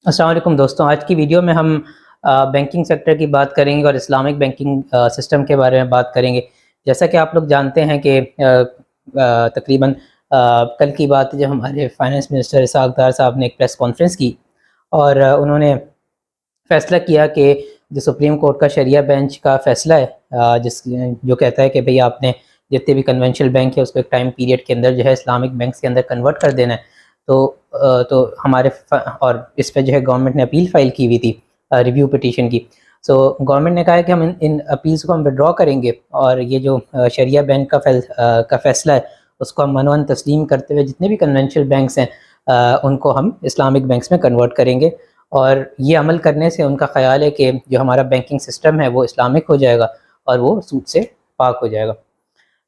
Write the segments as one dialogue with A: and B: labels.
A: السلام علیکم دوستوں، آج کی ویڈیو میں ہم بینکنگ سیکٹر کی بات کریں گے اور اسلامک بینکنگ سسٹم کے بارے میں بات کریں گے۔ جیسا کہ آپ لوگ جانتے ہیں کہ تقریباً کل کی بات ہے جب ہمارے فائنانس منسٹر اسحاق ڈار صاحب نے ایک پریس کانفرنس کی اور انہوں نے فیصلہ کیا کہ جو سپریم کورٹ کا شریعہ بینچ کا فیصلہ ہے جو کہتا ہے کہ بھئی آپ نے جتنے بھی کنونشنل بینک ہے اس کو ایک ٹائم پیریڈ کے اندر جو ہے اسلامک بینکس کے اندر کنورٹ کر دینا ہے، تو ہمارے اور اس پہ جو ہے گورنمنٹ نے اپیل فائل کی ہوئی تھی ریویو پٹیشن کی۔ سو گورنمنٹ نے کہا ہے کہ ہم ان اپیلس کو ہم وڈرا کریں گے اور یہ جو شریعہ بینک کا فیصلہ ہے اس کو ہم منوان تسلیم کرتے ہوئے جتنے بھی کنونشنل بینکس ہیں ان کو ہم اسلامک بینکس میں کنورٹ کریں گے، اور یہ عمل کرنے سے ان کا خیال ہے کہ جو ہمارا بینکنگ سسٹم ہے وہ اسلامک ہو جائے گا اور وہ سود سے پاک ہو جائے گا۔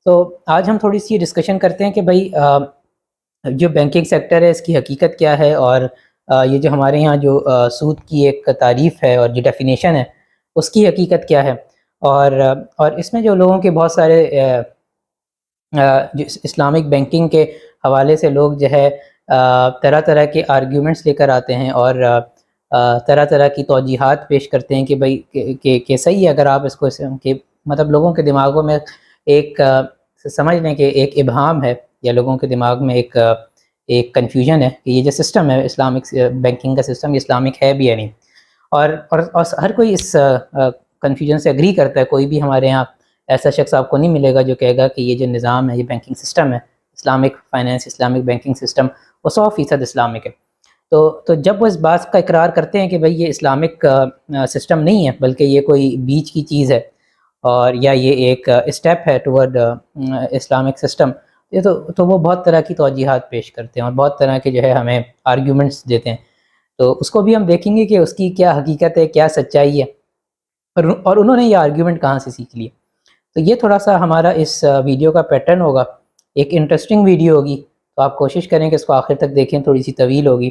A: تو آج ہم تھوڑی سی ڈسکشن کرتے ہیں کہ بھئی جو بینکنگ سیکٹر ہے اس کی حقیقت کیا ہے، اور یہ جو ہمارے ہاں جو سود کی ایک تعریف ہے اور جو ڈیفینیشن ہے اس کی حقیقت کیا ہے، اور اس میں جو لوگوں کے بہت سارے جو اسلامک بینکنگ کے حوالے سے لوگ جو ہے طرح طرح کے آرگیومنٹس لے کر آتے ہیں اور طرح طرح کی توجیحات پیش کرتے ہیں کہ بھئی کہ صحیح ہے اگر آپ اس کو کہ مطلب لوگوں کے دماغوں میں ایک سمجھ لیں کہ ایک ابہام ہے یا لوگوں کے دماغ میں ایک کنفیوژن ہے کہ یہ جو سسٹم ہے اسلامک بینکنگ کا سسٹم یہ اسلامک ہے بھی یا نہیں، اور ہر کوئی اس کنفیوژن سے اگری کرتا ہے۔ کوئی بھی ہمارے یہاں ایسا شخص آپ کو نہیں ملے گا جو کہے گا کہ یہ جو نظام ہے یہ بینکنگ سسٹم ہے Islamic finance Islamic banking system وہ 100% اسلامک ہے۔ تو جب وہ اس بات کا اقرار کرتے ہیں کہ بھئی یہ اسلامک سسٹم نہیں ہے بلکہ یہ کوئی بیچ کی چیز ہے اور یا یہ ایک اسٹیپ ہے ٹورڈ اسلامک سسٹم، تو وہ بہت طرح کی توجیحات پیش کرتے ہیں اور بہت طرح کے جو ہے ہمیں آرگیومنٹس دیتے ہیں۔ تو اس کو بھی ہم دیکھیں گے کہ اس کی کیا حقیقت ہے، کیا سچائی ہے، اور انہوں نے یہ آرگیومنٹ کہاں سے سیکھ لیے۔ تو یہ تھوڑا سا ہمارا اس ویڈیو کا پیٹرن ہوگا، ایک انٹرسٹنگ ویڈیو ہوگی، تو آپ کوشش کریں کہ اس کو آخر تک دیکھیں۔ تھوڑی سی طویل ہوگی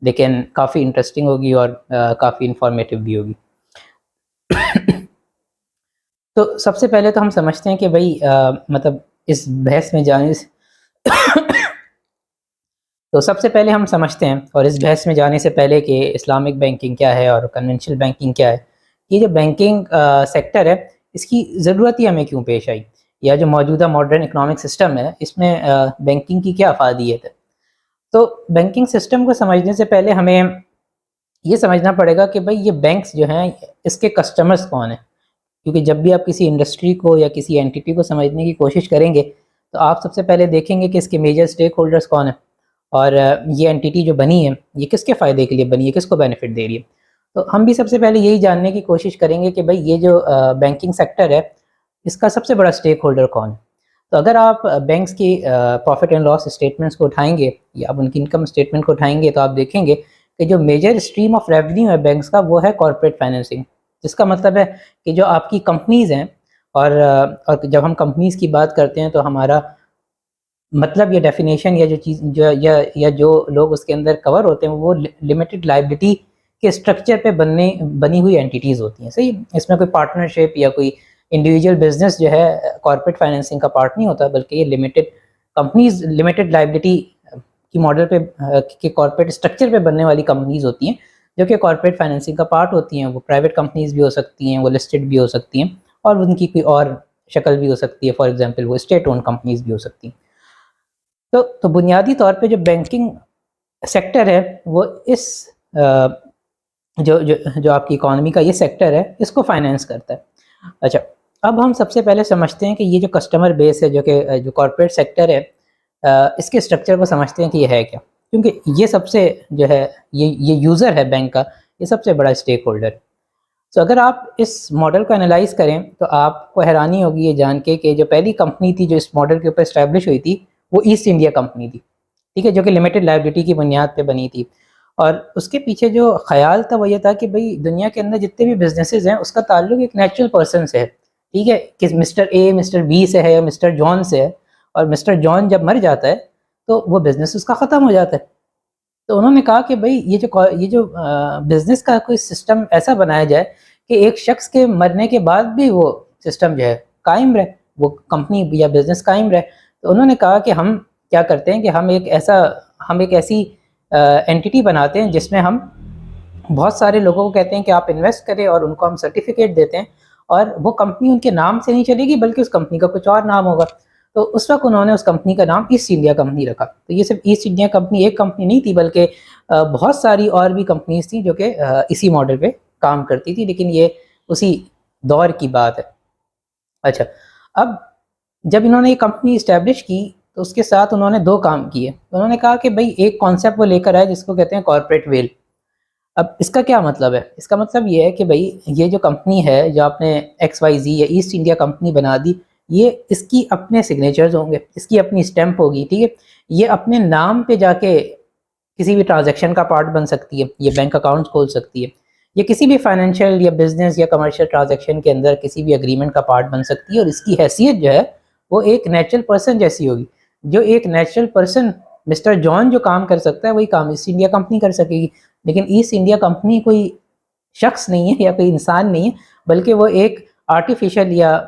A: لیکن کافی انٹرسٹنگ ہوگی اور کافی انفارمیٹیو بھی ہوگی۔ تو سب سے پہلے تو ہم سمجھتے ہیں کہ بھئی مطلب اس بحث میں جانے سے تو سب سے پہلے ہم سمجھتے ہیں اور اس بحث میں جانے سے پہلے کہ اسلامک بینکنگ کیا ہے اور کنونشنل بینکنگ کیا ہے، یہ جو بینکنگ سیکٹر ہے اس کی ضرورت ہی ہمیں کیوں پیش آئی، یا جو موجودہ ماڈرن اکنامک سسٹم ہے اس میں بینکنگ کی کیا افادیت ہے۔ تو بینکنگ سسٹم کو سمجھنے سے پہلے ہمیں یہ سمجھنا پڑے گا کہ بھئی یہ بینکس جو ہیں اس کے کسٹمرز کون ہیں، کیونکہ جب بھی آپ کسی انڈسٹری کو یا کسی اینٹیٹی کو سمجھنے کی کوشش کریں گے تو آپ سب سے پہلے دیکھیں گے کہ اس کے میجر سٹیک ہولڈرز کون ہیں، اور یہ اینٹیٹی جو بنی ہے یہ کس کے فائدے کے لیے بنی ہے، کس کو بینیفٹ دے رہی ہے۔ تو ہم بھی سب سے پہلے یہی جاننے کی کوشش کریں گے کہ بھئی یہ جو بینکنگ سیکٹر ہے اس کا سب سے بڑا سٹیک ہولڈر کون ہے۔ تو اگر آپ بینکس کی پروفٹ اینڈ لاس اسٹیٹمنٹس کو اٹھائیں گے یا آپ ان کی انکم اسٹیٹمنٹ کو اٹھائیں گے تو آپ دیکھیں گے کہ جو میجر اسٹریم آف ریونیو ہے بینکس کا وہ ہے کارپوریٹ فائنینسنگ، جس کا مطلب ہے کہ جو آپ کی کمپنیز ہیں، اور جب ہم کمپنیز کی بات کرتے ہیں تو ہمارا مطلب یہ ڈیفینیشن یا جو چیز یا جو لوگ اس کے اندر کور ہوتے ہیں وہ لمیٹڈ لائبلٹی کے اسٹرکچر پہ بنی ہوئی اینٹیٹیز ہوتی ہیں، صحیح۔ اس میں کوئی پارٹنرشپ یا کوئی انڈیویجول بزنس جو ہے کارپوریٹ فائنینسنگ کا پارٹ نہیں ہوتا، بلکہ یہ لمیٹڈ لائبلٹی کی ماڈل پہ کہ کارپوریٹ اسٹرکچر پہ بننے والی کمپنیز ہوتی ہیں جو کہ کارپوریٹ فائنینسنگ کا پارٹ ہوتی ہیں۔ وہ پرائیویٹ کمپنیز بھی ہو سکتی ہیں، وہ لسٹڈ بھی ہو سکتی ہیں، اور ان کی کوئی اور شکل بھی ہو سکتی ہے، فار ایگزامپل وہ اسٹیٹ اون کمپنیز بھی ہو سکتی ہیں۔ تو بنیادی طور پہ جو بینکنگ سیکٹر ہے وہ اس جو آپ کی اکانومی کا یہ سیکٹر ہے اس کو فائنینس کرتا ہے۔ اچھا، اب ہم سب سے پہلے سمجھتے ہیں کہ یہ جو کسٹمر بیس ہے جو کارپوریٹ سیکٹر ہے اس کے اسٹرکچر کو سمجھتے ہیں کہ یہ ہے کیا، کیونکہ یہ سب سے جو ہے یہ یوزر ہے بینک کا، یہ سب سے بڑا اسٹیک ہولڈر۔ تو اگر آپ اس ماڈل کو انالائز کریں تو آپ کو حیرانی ہوگی یہ جان کے کہ جو پہلی کمپنی تھی جو اس ماڈل کے اوپر اسٹیبلش ہوئی تھی وہ ایسٹ انڈیا کمپنی تھی، ٹھیک ہے، جو کہ لمیٹڈ لائبلٹی کی بنیاد پہ بنی تھی۔ اور اس کے پیچھے جو خیال تھا وہ یہ تھا کہ بھئی دنیا کے اندر جتنے بھی بزنسز ہیں اس کا تعلق ایک نیچرل پرسن سے ہے، ٹھیک ہے، کہ مسٹر اے مسٹر بی سے ہے یا مسٹر جان سے ہے، اور مسٹر جان جب مر جاتا ہے تو وہ بزنس اس کا ختم ہو جاتا ہے۔ تو انہوں نے کہا کہ بھئی یہ جو بزنس کا کوئی سسٹم ایسا بنایا جائے کہ ایک شخص کے مرنے کے بعد بھی وہ سسٹم جو ہے قائم رہے، وہ کمپنی یا بزنس قائم رہے۔ تو انہوں نے کہا کہ ہم کیا کرتے ہیں کہ ہم ایک ایسی اینٹیٹی بناتے ہیں جس میں ہم بہت سارے لوگوں کو کہتے ہیں کہ آپ انویسٹ کریں اور ان کو ہم سرٹیفکیٹ دیتے ہیں، اور وہ کمپنی ان کے نام سے نہیں چلے گی بلکہ اس کمپنی کا کچھ اور نام ہوگا. تو اس وقت انہوں نے اس کمپنی کا نام ایسٹ انڈیا کمپنی رکھا. تو یہ صرف ایسٹ انڈیا کمپنی ایک کمپنی نہیں تھی، بلکہ بہت ساری اور بھی کمپنیز تھیں جو کہ اسی ماڈل پہ کام کرتی تھی، لیکن یہ اسی دور کی بات ہے. اچھا، اب جب انہوں نے یہ کمپنی اسٹیبلش کی تو اس کے ساتھ انہوں نے دو کام کیے. انہوں نے کہا کہ بھائی ایک کانسیپٹ وہ لے کر آئے جس کو کہتے ہیں کارپوریٹ ویل. اب اس کا کیا مطلب ہے؟ اس کا مطلب یہ ہے کہ بھائی یہ جو کمپنی ہے جو آپ نے ایکس وائی زی یا ایسٹ انڈیا کمپنی بنا دی، یہ اس کی اپنے سگنیچرز ہوں گے، اس کی اپنی اسٹیمپ ہوگی، ٹھیک ہے. یہ اپنے نام پہ جا کے کسی بھی ٹرانزیکشن کا پارٹ بن سکتی ہے، یہ بینک اکاؤنٹ کھول سکتی ہے، یہ کسی بھی فائنینشیل یا بزنس یا کمرشل ٹرانزیکشن کے اندر کسی بھی اگریمنٹ کا پارٹ بن سکتی ہے. اور اس کی حیثیت جو ہے وہ ایک نیچرل پرسن جیسی ہوگی. جو ایک نیچرل پرسن مسٹر جان جو کام کر سکتا ہے وہی کام ایسٹ انڈیا کمپنی کر سکے گی. لیکن ایسٹ انڈیا کمپنی کوئی شخص نہیں ہے یا کوئی انسان نہیں ہے، بلکہ وہ ایک آرٹیفیشل، یا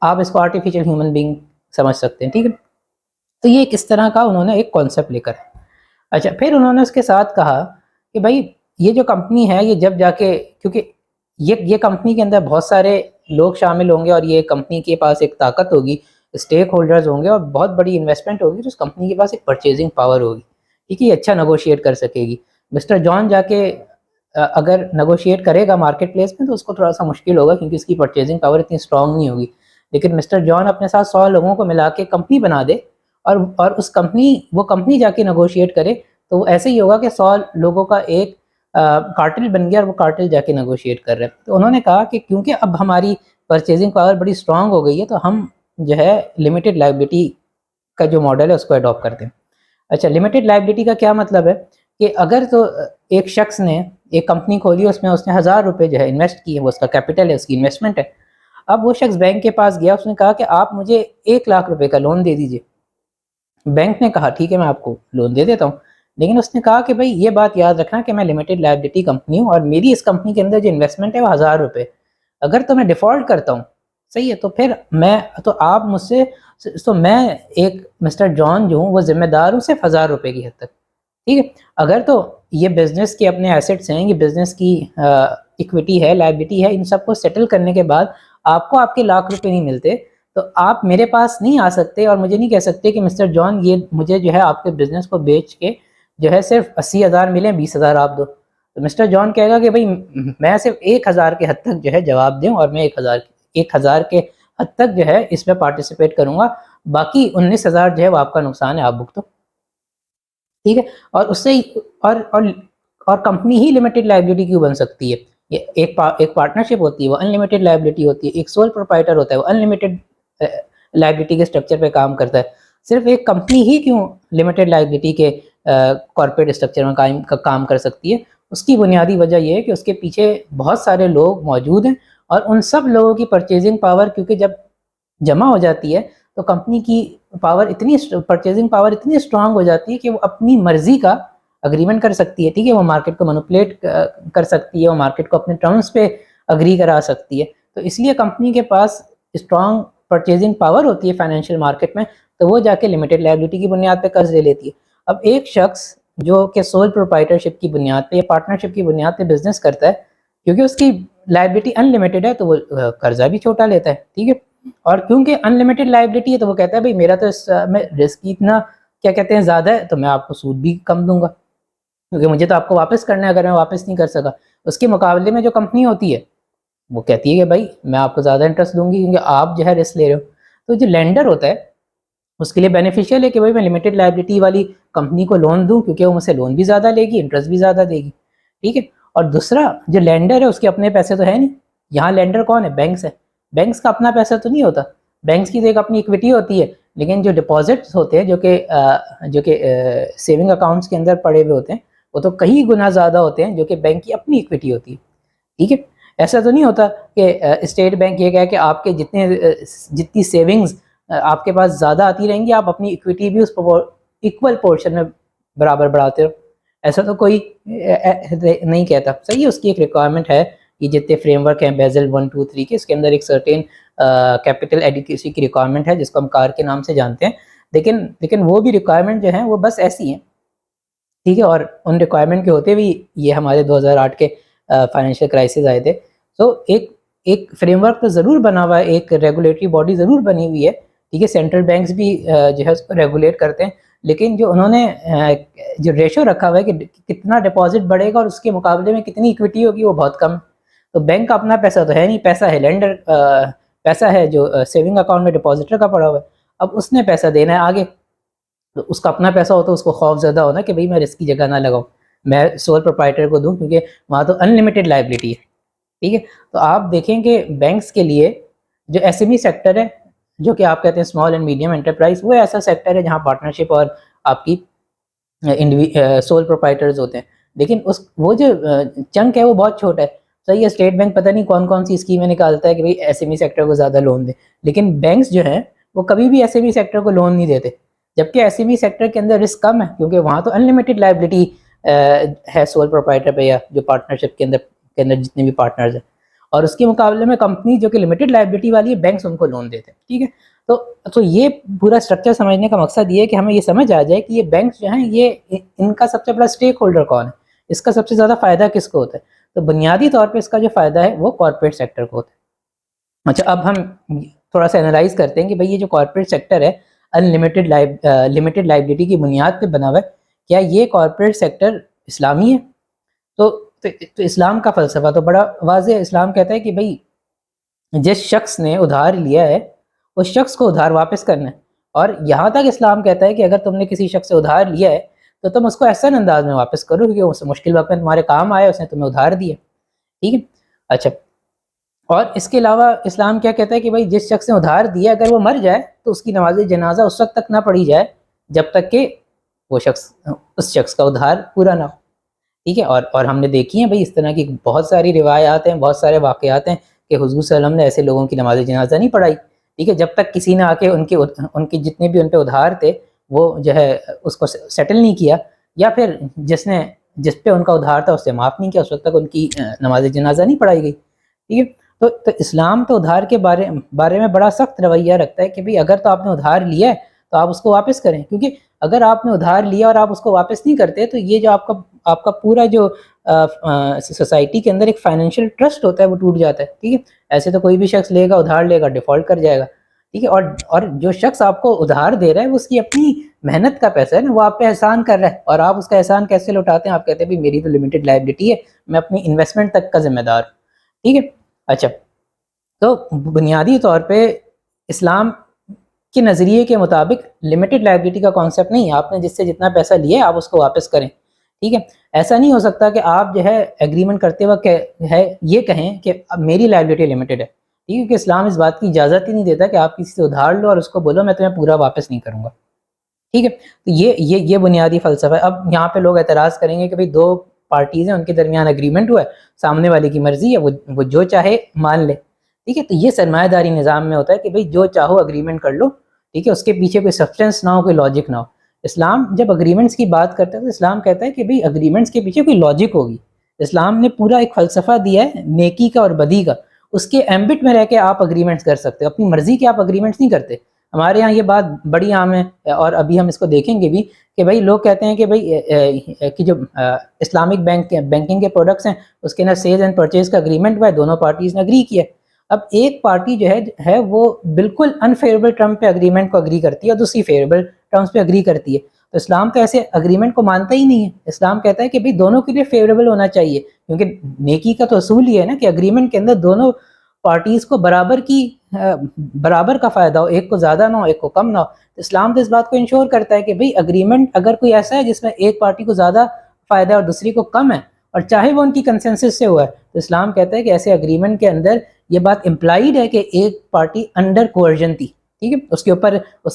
A: آپ اس کو آرٹیفیشل ہیومن بینگ سمجھ سکتے ہیں، ٹھیک ہے. تو یہ کس طرح کا انہوں نے ایک کانسیپٹ لے کر. اچھا، پھر انہوں نے اس کے ساتھ کہا کہ بھائی یہ جو کمپنی ہے یہ جب جا کے، کیونکہ یہ کمپنی کے اندر بہت سارے لوگ شامل ہوں گے اور یہ کمپنی کے پاس ایک طاقت ہوگی، اسٹیک ہولڈرز ہوں گے اور بہت بڑی انویسٹمنٹ ہوگی، تو اس کمپنی کے پاس ایک پرچیزنگ پاور ہوگی، ٹھیک ہے. یہ اچھا نیگوشیٹ کر سکے گی. مسٹر جان جا کے اگر نیگوشیٹ کرے گا مارکیٹ پلیس میں تو اس کو تھوڑا سا مشکل ہوگا کیونکہ اس کی پرچیزنگ پاور اتنی اسٹرانگ نہیں ہوگی. لیکن مسٹر جان اپنے ساتھ 100 لوگوں کو ملا کے کمپنی بنا دے اور اس وہ کمپنی جا کے نیگوشیٹ کرے، تو وہ ایسے ہی ہوگا کہ 100 لوگوں کا ایک کارٹل بن گیا اور وہ کارٹل جا کے نیگوشیٹ کر رہے ہیں. تو انہوں نے کہا کہ کیونکہ اب ہماری پرچیزنگ پاور بڑی اسٹرانگ ہو گئی ہے تو ہم جو ہے لمیٹڈ لائبلٹی کا جو ماڈل ہے اس کو اڈاپٹ کرتے ہیں. اچھا، لمیٹڈ لائبلٹی کا کیا مطلب ہے کہ اگر تو ایک شخص نے ایک کمپنی کھولی، اس میں اس نے 1000 روپے جو ہے انویسٹ کیے، وہ اس کا کیپٹل ہے، اس کی انویسٹمنٹ ہے. اب وہ شخص بینک کے پاس گیا، اس نے کہا کہ آپ مجھے 1 لاکھ روپے کا لون دے دیجیے. بینک نے کہا ٹھیک ہے میں آپ کو لون دے دیتا ہوں، لیکن اس نے کہا کہ بھائی یہ بات یاد رکھنا کہ میں لمیٹڈ لائبلٹی کمپنی ہوں اور میری اس کمپنی کے اندر جو انویسٹمنٹ ہے وہ 1000 روپے. اگر تو میں ڈیفالٹ کرتا ہوں، صحیح ہے، تو پھر آپ مجھ سے، تو میں ایک مسٹر جان جو ہوں وہ ذمہ دار ہوں صرف 1000 روپے کی حد تک، ٹھیک ہے. اگر تو یہ بزنس کے اپنے ایسٹس ہیں، یہ بزنس کی ایکویٹی ہے، لائبلٹی ہے، ان سب کو سیٹل کرنے کے بعد آپ کو آپ کے 1,00,000 روپے نہیں ملتے تو آپ میرے پاس نہیں آ سکتے اور مجھے نہیں کہہ سکتے کہ مسٹر جان یہ مجھے جو ہے آپ کے بزنس کو بیچ کے جو ہے صرف 80,000 ملیں، 20,000 آپ دو. تو مسٹر جان کہے گا کہ بھائی میں صرف 1,000 کے حد تک جو ہے جواب دوں اور میں 1,000 کے حد تک جو ہے اس میں پارٹیسپیٹ کروں گا، باقی 19,000 جو ہے وہ آپ کا نقصان ہے، آپ بھگتو، ٹھیک ہے. اور اس سے اور کمپنی ہی لمیٹڈ لائبلٹی کیوں بن سکتی ہے؟ یہ ایک پارٹنرشپ ہوتی ہے وہ ان لمیٹڈ لائبلٹی ہوتی ہے، ایک سول پروپرائٹر ہوتا ہے وہ ان لمیٹڈ لائبلٹی کے اسٹرکچر پہ کام کرتا ہے. صرف ایک کمپنی ہی کیوں لمیٹڈ لائبلٹی کے کارپوریٹ اسٹرکچر میں کام کر سکتی ہے؟ اس کی بنیادی وجہ یہ ہے کہ اس کے پیچھے بہت سارے لوگ موجود ہیں اور ان سب لوگوں کی پرچیزنگ پاور کیونکہ جب جمع ہو جاتی ہے تو کمپنی کی پرچیزنگ پاور اتنی اسٹرانگ ہو جاتی ہے کہ وہ اپنی مرضی کا اگریمنٹ کر سکتی ہے، ٹھیک ہے. وہ مارکیٹ کو مینوپولیٹ کر سکتی ہے، وہ مارکیٹ کو اپنے ٹرمز پہ اگری کرا سکتی ہے. تو اس لیے کمپنی کے پاس اسٹرانگ پرچیزنگ پاور ہوتی ہے فائنینشیل مارکیٹ میں، تو وہ جا کے لمیٹڈ لائبلٹی کی بنیاد پہ قرض لے لیتی ہے. اب ایک شخص جو کہ سول پروپرائٹرشپ کی بنیاد پہ یا پارٹنرشپ کی بنیاد پہ بزنس کرتا ہے، کیونکہ اس کی لائبلٹی ان لمیٹڈ ہے تو وہ قرضہ بھی چھوٹا لیتا ہے، ٹھیک ہے. اور کیونکہ ان لمیٹڈ لائبلٹی ہے تو وہ کہتا ہے بھائی میرا تو اس میں رسک اتنا کیا کہتے ہیں زیادہ ہے تو میں آپ کو سود بھی کم دوں گا کیونکہ مجھے تو آپ کو واپس کرنا ہے، اگر میں واپس نہیں کر سکا. اس کے مقابلے میں جو کمپنی ہوتی ہے وہ کہتی ہے کہ بھائی میں آپ کو زیادہ انٹرسٹ دوں گی کیونکہ آپ جو ہے رسک لے رہے ہو. تو جو لینڈر ہوتا ہے اس کے لیے بینیفیشیل ہے کہ بھائی میں لمیٹڈ لائبلٹی والی کمپنی کو لون دوں کیونکہ وہ مجھ سے لون بھی زیادہ لے گی، انٹرسٹ بھی زیادہ دے گی، ٹھیک ہے. اور دوسرا جو لینڈر ہے اس کے اپنے پیسے تو ہے نہیں، یہاں لینڈر کون ہے؟ بینکس ہے. بینکس کا اپنا پیسہ تو نہیں ہوتا، بینکس کی تو ایک اپنی ایکویٹی ہوتی ہے، لیکن جو ڈپازٹس ہوتے ہیں جو کہ سیونگ اکاؤنٹس کے اندر پڑے ہوئے ہوتے ہیں وہ تو کئی گنا زیادہ ہوتے ہیں جو کہ بینک کی اپنی ایکویٹی ہوتی ہے، ٹھیک ہے. ایسا تو نہیں ہوتا کہ اسٹیٹ بینک یہ کہے کہ آپ کے جتنی سیونگز آپ کے پاس زیادہ آتی رہیں گی، آپ اپنی ایکویٹی بھی اس ایکول پورشن میں برابر بڑھاتے ہو. ایسا تو کوئی نہیں کہتا، صحیح ہے. اس کی ایک ریکوائرمنٹ ہے کہ جتنے فریم ورک ہیں بیزل 1 2 3 کے، اس کے اندر ایک سرٹین کیپٹل ایڈیکویسی کی ریکوائرمنٹ ہے جس کو ہم کار کے نام سے جانتے ہیں، لیکن وہ بھی ریکوائرمنٹ جو ہیں وہ بس ایسی ہیں، ٹھیک ہے، اور ان ریکوائرمنٹ کے ہوتے ہوئے یہ ہمارے 2008 کے فائنینشیل کرائسس آئے تھے. تو ایک فریم ورک تو ضرور بنا ہوا ہے، ایک ریگولیٹری باڈی ضرور بنی ہوئی ہے، ٹھیک ہے، سینٹرل بینکس بھی جو ہے اس کو ریگولیٹ کرتے ہیں، لیکن جو انہوں نے جو ریشو رکھا ہوا ہے کہ کتنا ڈپازٹ بڑھے گا اور اس کے مقابلے میں کتنی اکویٹی ہوگی وہ بہت کم ہے. تو بینک کا اپنا پیسہ تو ہے نہیں، پیسہ ہے لینڈر، پیسہ ہے جو سیونگ اکاؤنٹ میں ڈپازٹر کا پڑا ہوا ہے. اب اس نے پیسہ دینا ہے آگے، تو اس کا اپنا پیسہ ہوتا ہے، اس کو خوف زدہ ہونا کہ بھئی میں رسکی جگہ نہ لگاؤں، میں سول پروپرائٹر کو دوں، کیونکہ وہاں تو ان لمیٹڈ لائبلٹی ہے. ٹھیک ہے، تو آپ دیکھیں کہ بینکس کے لیے جو ایس ایم ای سیکٹر ہے، جو کہ آپ کہتے ہیں اسمال اینڈ میڈیم انٹرپرائز، وہ ایسا سیکٹر ہے جہاں پارٹنرشپ اور آپ کی سول پروپرائٹرز ہوتے ہیں. لیکن وہ جو چنک ہے وہ بہت چھوٹا ہے. صحیح ہے، اسٹیٹ بینک پتہ نہیں کون سی اسکیمیں نکالتا ہے کہ بھئی ایس ایم ای سیکٹر کو زیادہ لون دے، لیکن بینکس جو ہیں وہ کبھی بھی ایس ایم ای سیکٹر کو لون نہیں دیتے، جبکہ ایس ایم ای سیکٹر کے اندر رسک کم ہے، کیونکہ وہاں تو انلمیٹڈ لائبلٹی ہے سول پروپرائٹر پہ یا جو پارٹنرشپ کے اندر جتنے بھی پارٹنرز ہیں. اور اس کے مقابلے میں کمپنی جو کہ لمیٹڈ لائبلٹی والی ہے، بینکس ان کو لون دیتے ہیں. ٹھیک ہے، تو یہ پورا اسٹرکچر سمجھنے کا مقصد یہ ہے کہ ہمیں یہ سمجھ آ جائے کہ یہ بینکس جو ہیں یہ ان کا سب سے بڑا اسٹیک ہولڈر کون ہے، اس کا سب سے زیادہ فائدہ کس کو ہوتا ہے. تو بنیادی طور پہ اس کا جو فائدہ ہے وہ کارپوریٹ سیکٹر کو ہوتا ہے. اچھا، اب ہم تھوڑا سا انالائز کرتے ہیں کہ بھئی یہ جو کارپوریٹ سیکٹر ہے لمیٹڈ لائبلٹی کی بنیاد پہ بنا ہوا ہے، کیا یہ کارپوریٹ سیکٹر اسلامی ہے؟ تو اسلام کا فلسفہ تو بڑا واضح ہے. اسلام کہتا ہے کہ بھئی جس شخص نے ادھار لیا ہے اس شخص کو ادھار واپس کرنا ہے. اور یہاں تک اسلام کہتا ہے کہ اگر تم نے کسی شخص سے ادھار لیا ہے تو تم اس کو احسن انداز میں واپس کرو، کیونکہ اس مشکل وقت میں تمہارے کام آیا، اس نے تمہیں ادھار دیا. ٹھیک ہے، اچھا، اور اس کے علاوہ اسلام کیا کہتا ہے کہ بھئی جس شخص نے ادھار دیا اگر وہ مر جائے تو اس کی نماز جنازہ اس وقت تک نہ پڑھی جائے جب تک کہ وہ اس شخص کا ادھار پورا نہ ہو. ٹھیک ہے، اور ہم نے دیکھی ہیں بھئی اس طرح کی بہت ساری روایات ہیں، بہت سارے واقعات ہیں کہ حضور صلی اللہ علیہ وسلم نے ایسے لوگوں کی نماز جنازہ نہیں پڑھائی. ٹھیک ہے، جب تک کسی نے آ کے ان کے جتنے بھی ان پہ ادھار تھے وہ جو ہے اس کو سیٹل نہیں کیا، یا پھر جس پہ ان کا ادھار تھا اس سے معاف نہیں کیا، اس وقت تک ان کی نماز جنازہ نہیں پڑھائی گئی. ٹھیک ہے، تو اسلام تو ادھار کے بارے میں بڑا سخت رویہ رکھتا ہے کہ بھئی اگر تو آپ نے ادھار لیا ہے تو آپ اس کو واپس کریں، کیونکہ اگر آپ نے ادھار لیا اور آپ اس کو واپس نہیں کرتے تو یہ جو آپ کا پورا جو سوسائٹی کے اندر ایک فائنینشیل ٹرسٹ ہوتا ہے وہ ٹوٹ جاتا ہے. ٹھیک ہے، ایسے تو کوئی بھی شخص لے گا، ادھار لے گا، ڈیفالٹ کر جائے گا. ٹھیک ہے، اور جو شخص آپ کو ادھار دے رہا ہے وہ اس کی اپنی محنت کا پیسہ ہے نا، وہ آپ پہ احسان کر رہا ہے، اور آپ اس کا احسان کیسے لوٹاتے ہیں؟ آپ کہتے ہیں بھئی میری تو لمیٹڈ لائبلٹی ہے، میں اپنی انویسٹمنٹ تک کا ذمہ دار ہوں. ٹھیک ہے، اچھا، تو بنیادی طور پہ اسلام کے نظریے کے مطابق لمیٹڈ لائبلٹی کا کانسیپٹ نہیں ہے. آپ نے جس سے جتنا پیسہ لیا ہے آپ اس کو واپس کریں. ٹھیک ہے، ایسا نہیں ہو سکتا کہ آپ جو ہے ایگریمنٹ کرتے وقت ہے یہ کہیں کہ اب میری لائبلٹی لمیٹڈ ہے. ٹھیک ہے، کہ اسلام اس بات کی اجازت ہی نہیں دیتا کہ آپ کسی سے ادھار لو اور اس کو بولو میں تمہیں پورا واپس نہیں کروں گا. ٹھیک ہے، تو یہ بنیادی فلسفہ ہے. اب یہاں پہ لوگ اعتراض کریں گے کہ بھئی دو پارٹیز ہیں، ان کے درمیان اگریمنٹ ہوا ہے، سامنے والے کی مرضی ہے، وہ جو چاہے مان لے. ٹھیک ہے، تو یہ سرمایہ داری نظام میں ہوتا ہے کہ بھئی جو چاہو اگریمنٹ کر لو. ٹھیک ہے، اس کے پیچھے کوئی سبسٹنس نہ ہو، کوئی لاجک نہ ہو. اسلام جب اگریمنٹس کی بات کرتا ہے تو اسلام کہتا ہے کہ بھئی اگریمنٹس کے پیچھے کوئی لاجک ہوگی. اسلام نے پورا ایک فلسفہ دیا ہے نیکی کا اور بدی کا، اس کے ایمبٹ میں رہ کے آپ اگریمنٹس کر سکتے ہو، اپنی مرضی کے آپ اگریمنٹس نہیں کرتے. ہمارے ہاں یہ بات بڑی عام ہے، اور ابھی ہم اس کو دیکھیں گے بھی کہ بھئی لوگ کہتے ہیں کہ بھئی کہ جو اسلامک بینکنگ کے پروڈکٹس ہیں اس کے اندر سیل اینڈ پرچیز کا اگریمنٹ ہوا ہے، دونوں پارٹیز نے اگری کیا. اب ایک پارٹی جو ہے وہ بالکل انفیوریبل ٹرم پہ اگریمنٹ کو اگری کرتی ہے اور دوسری فیوریبل ٹرمز پہ اگری کرتی ہے. تو اسلام تو ایسے اگریمنٹ کو مانتا ہی نہیں ہے. اسلام کہتا ہے کہ بھئی دونوں کے لیے فیوریبل ہونا چاہیے، کیونکہ نیکی کا تو اصول یہ ہے نا کہ اگریمنٹ کے اندر دونوں پارٹیز کو برابر کا فائدہ ہو، ایک کو زیادہ نہ ہو، ایک کو کم نہ ہو. اسلام تو اس بات کو انشور کرتا ہے کہ بھئی اگریمنٹ اگر کوئی ایسا ہے جس میں ایک پارٹی کو زیادہ فائدہ ہے اور دوسری کو کم ہے، اور چاہے وہ ان کی کنسنسس سے ہوا ہے، تو اسلام کہتا ہے کہ ایسے اگریمنٹ کے اندر یہ بات امپلائیڈ ہے کہ ایک پارٹی انڈر کوورژن تھی. ٹھیک ہے، اس کے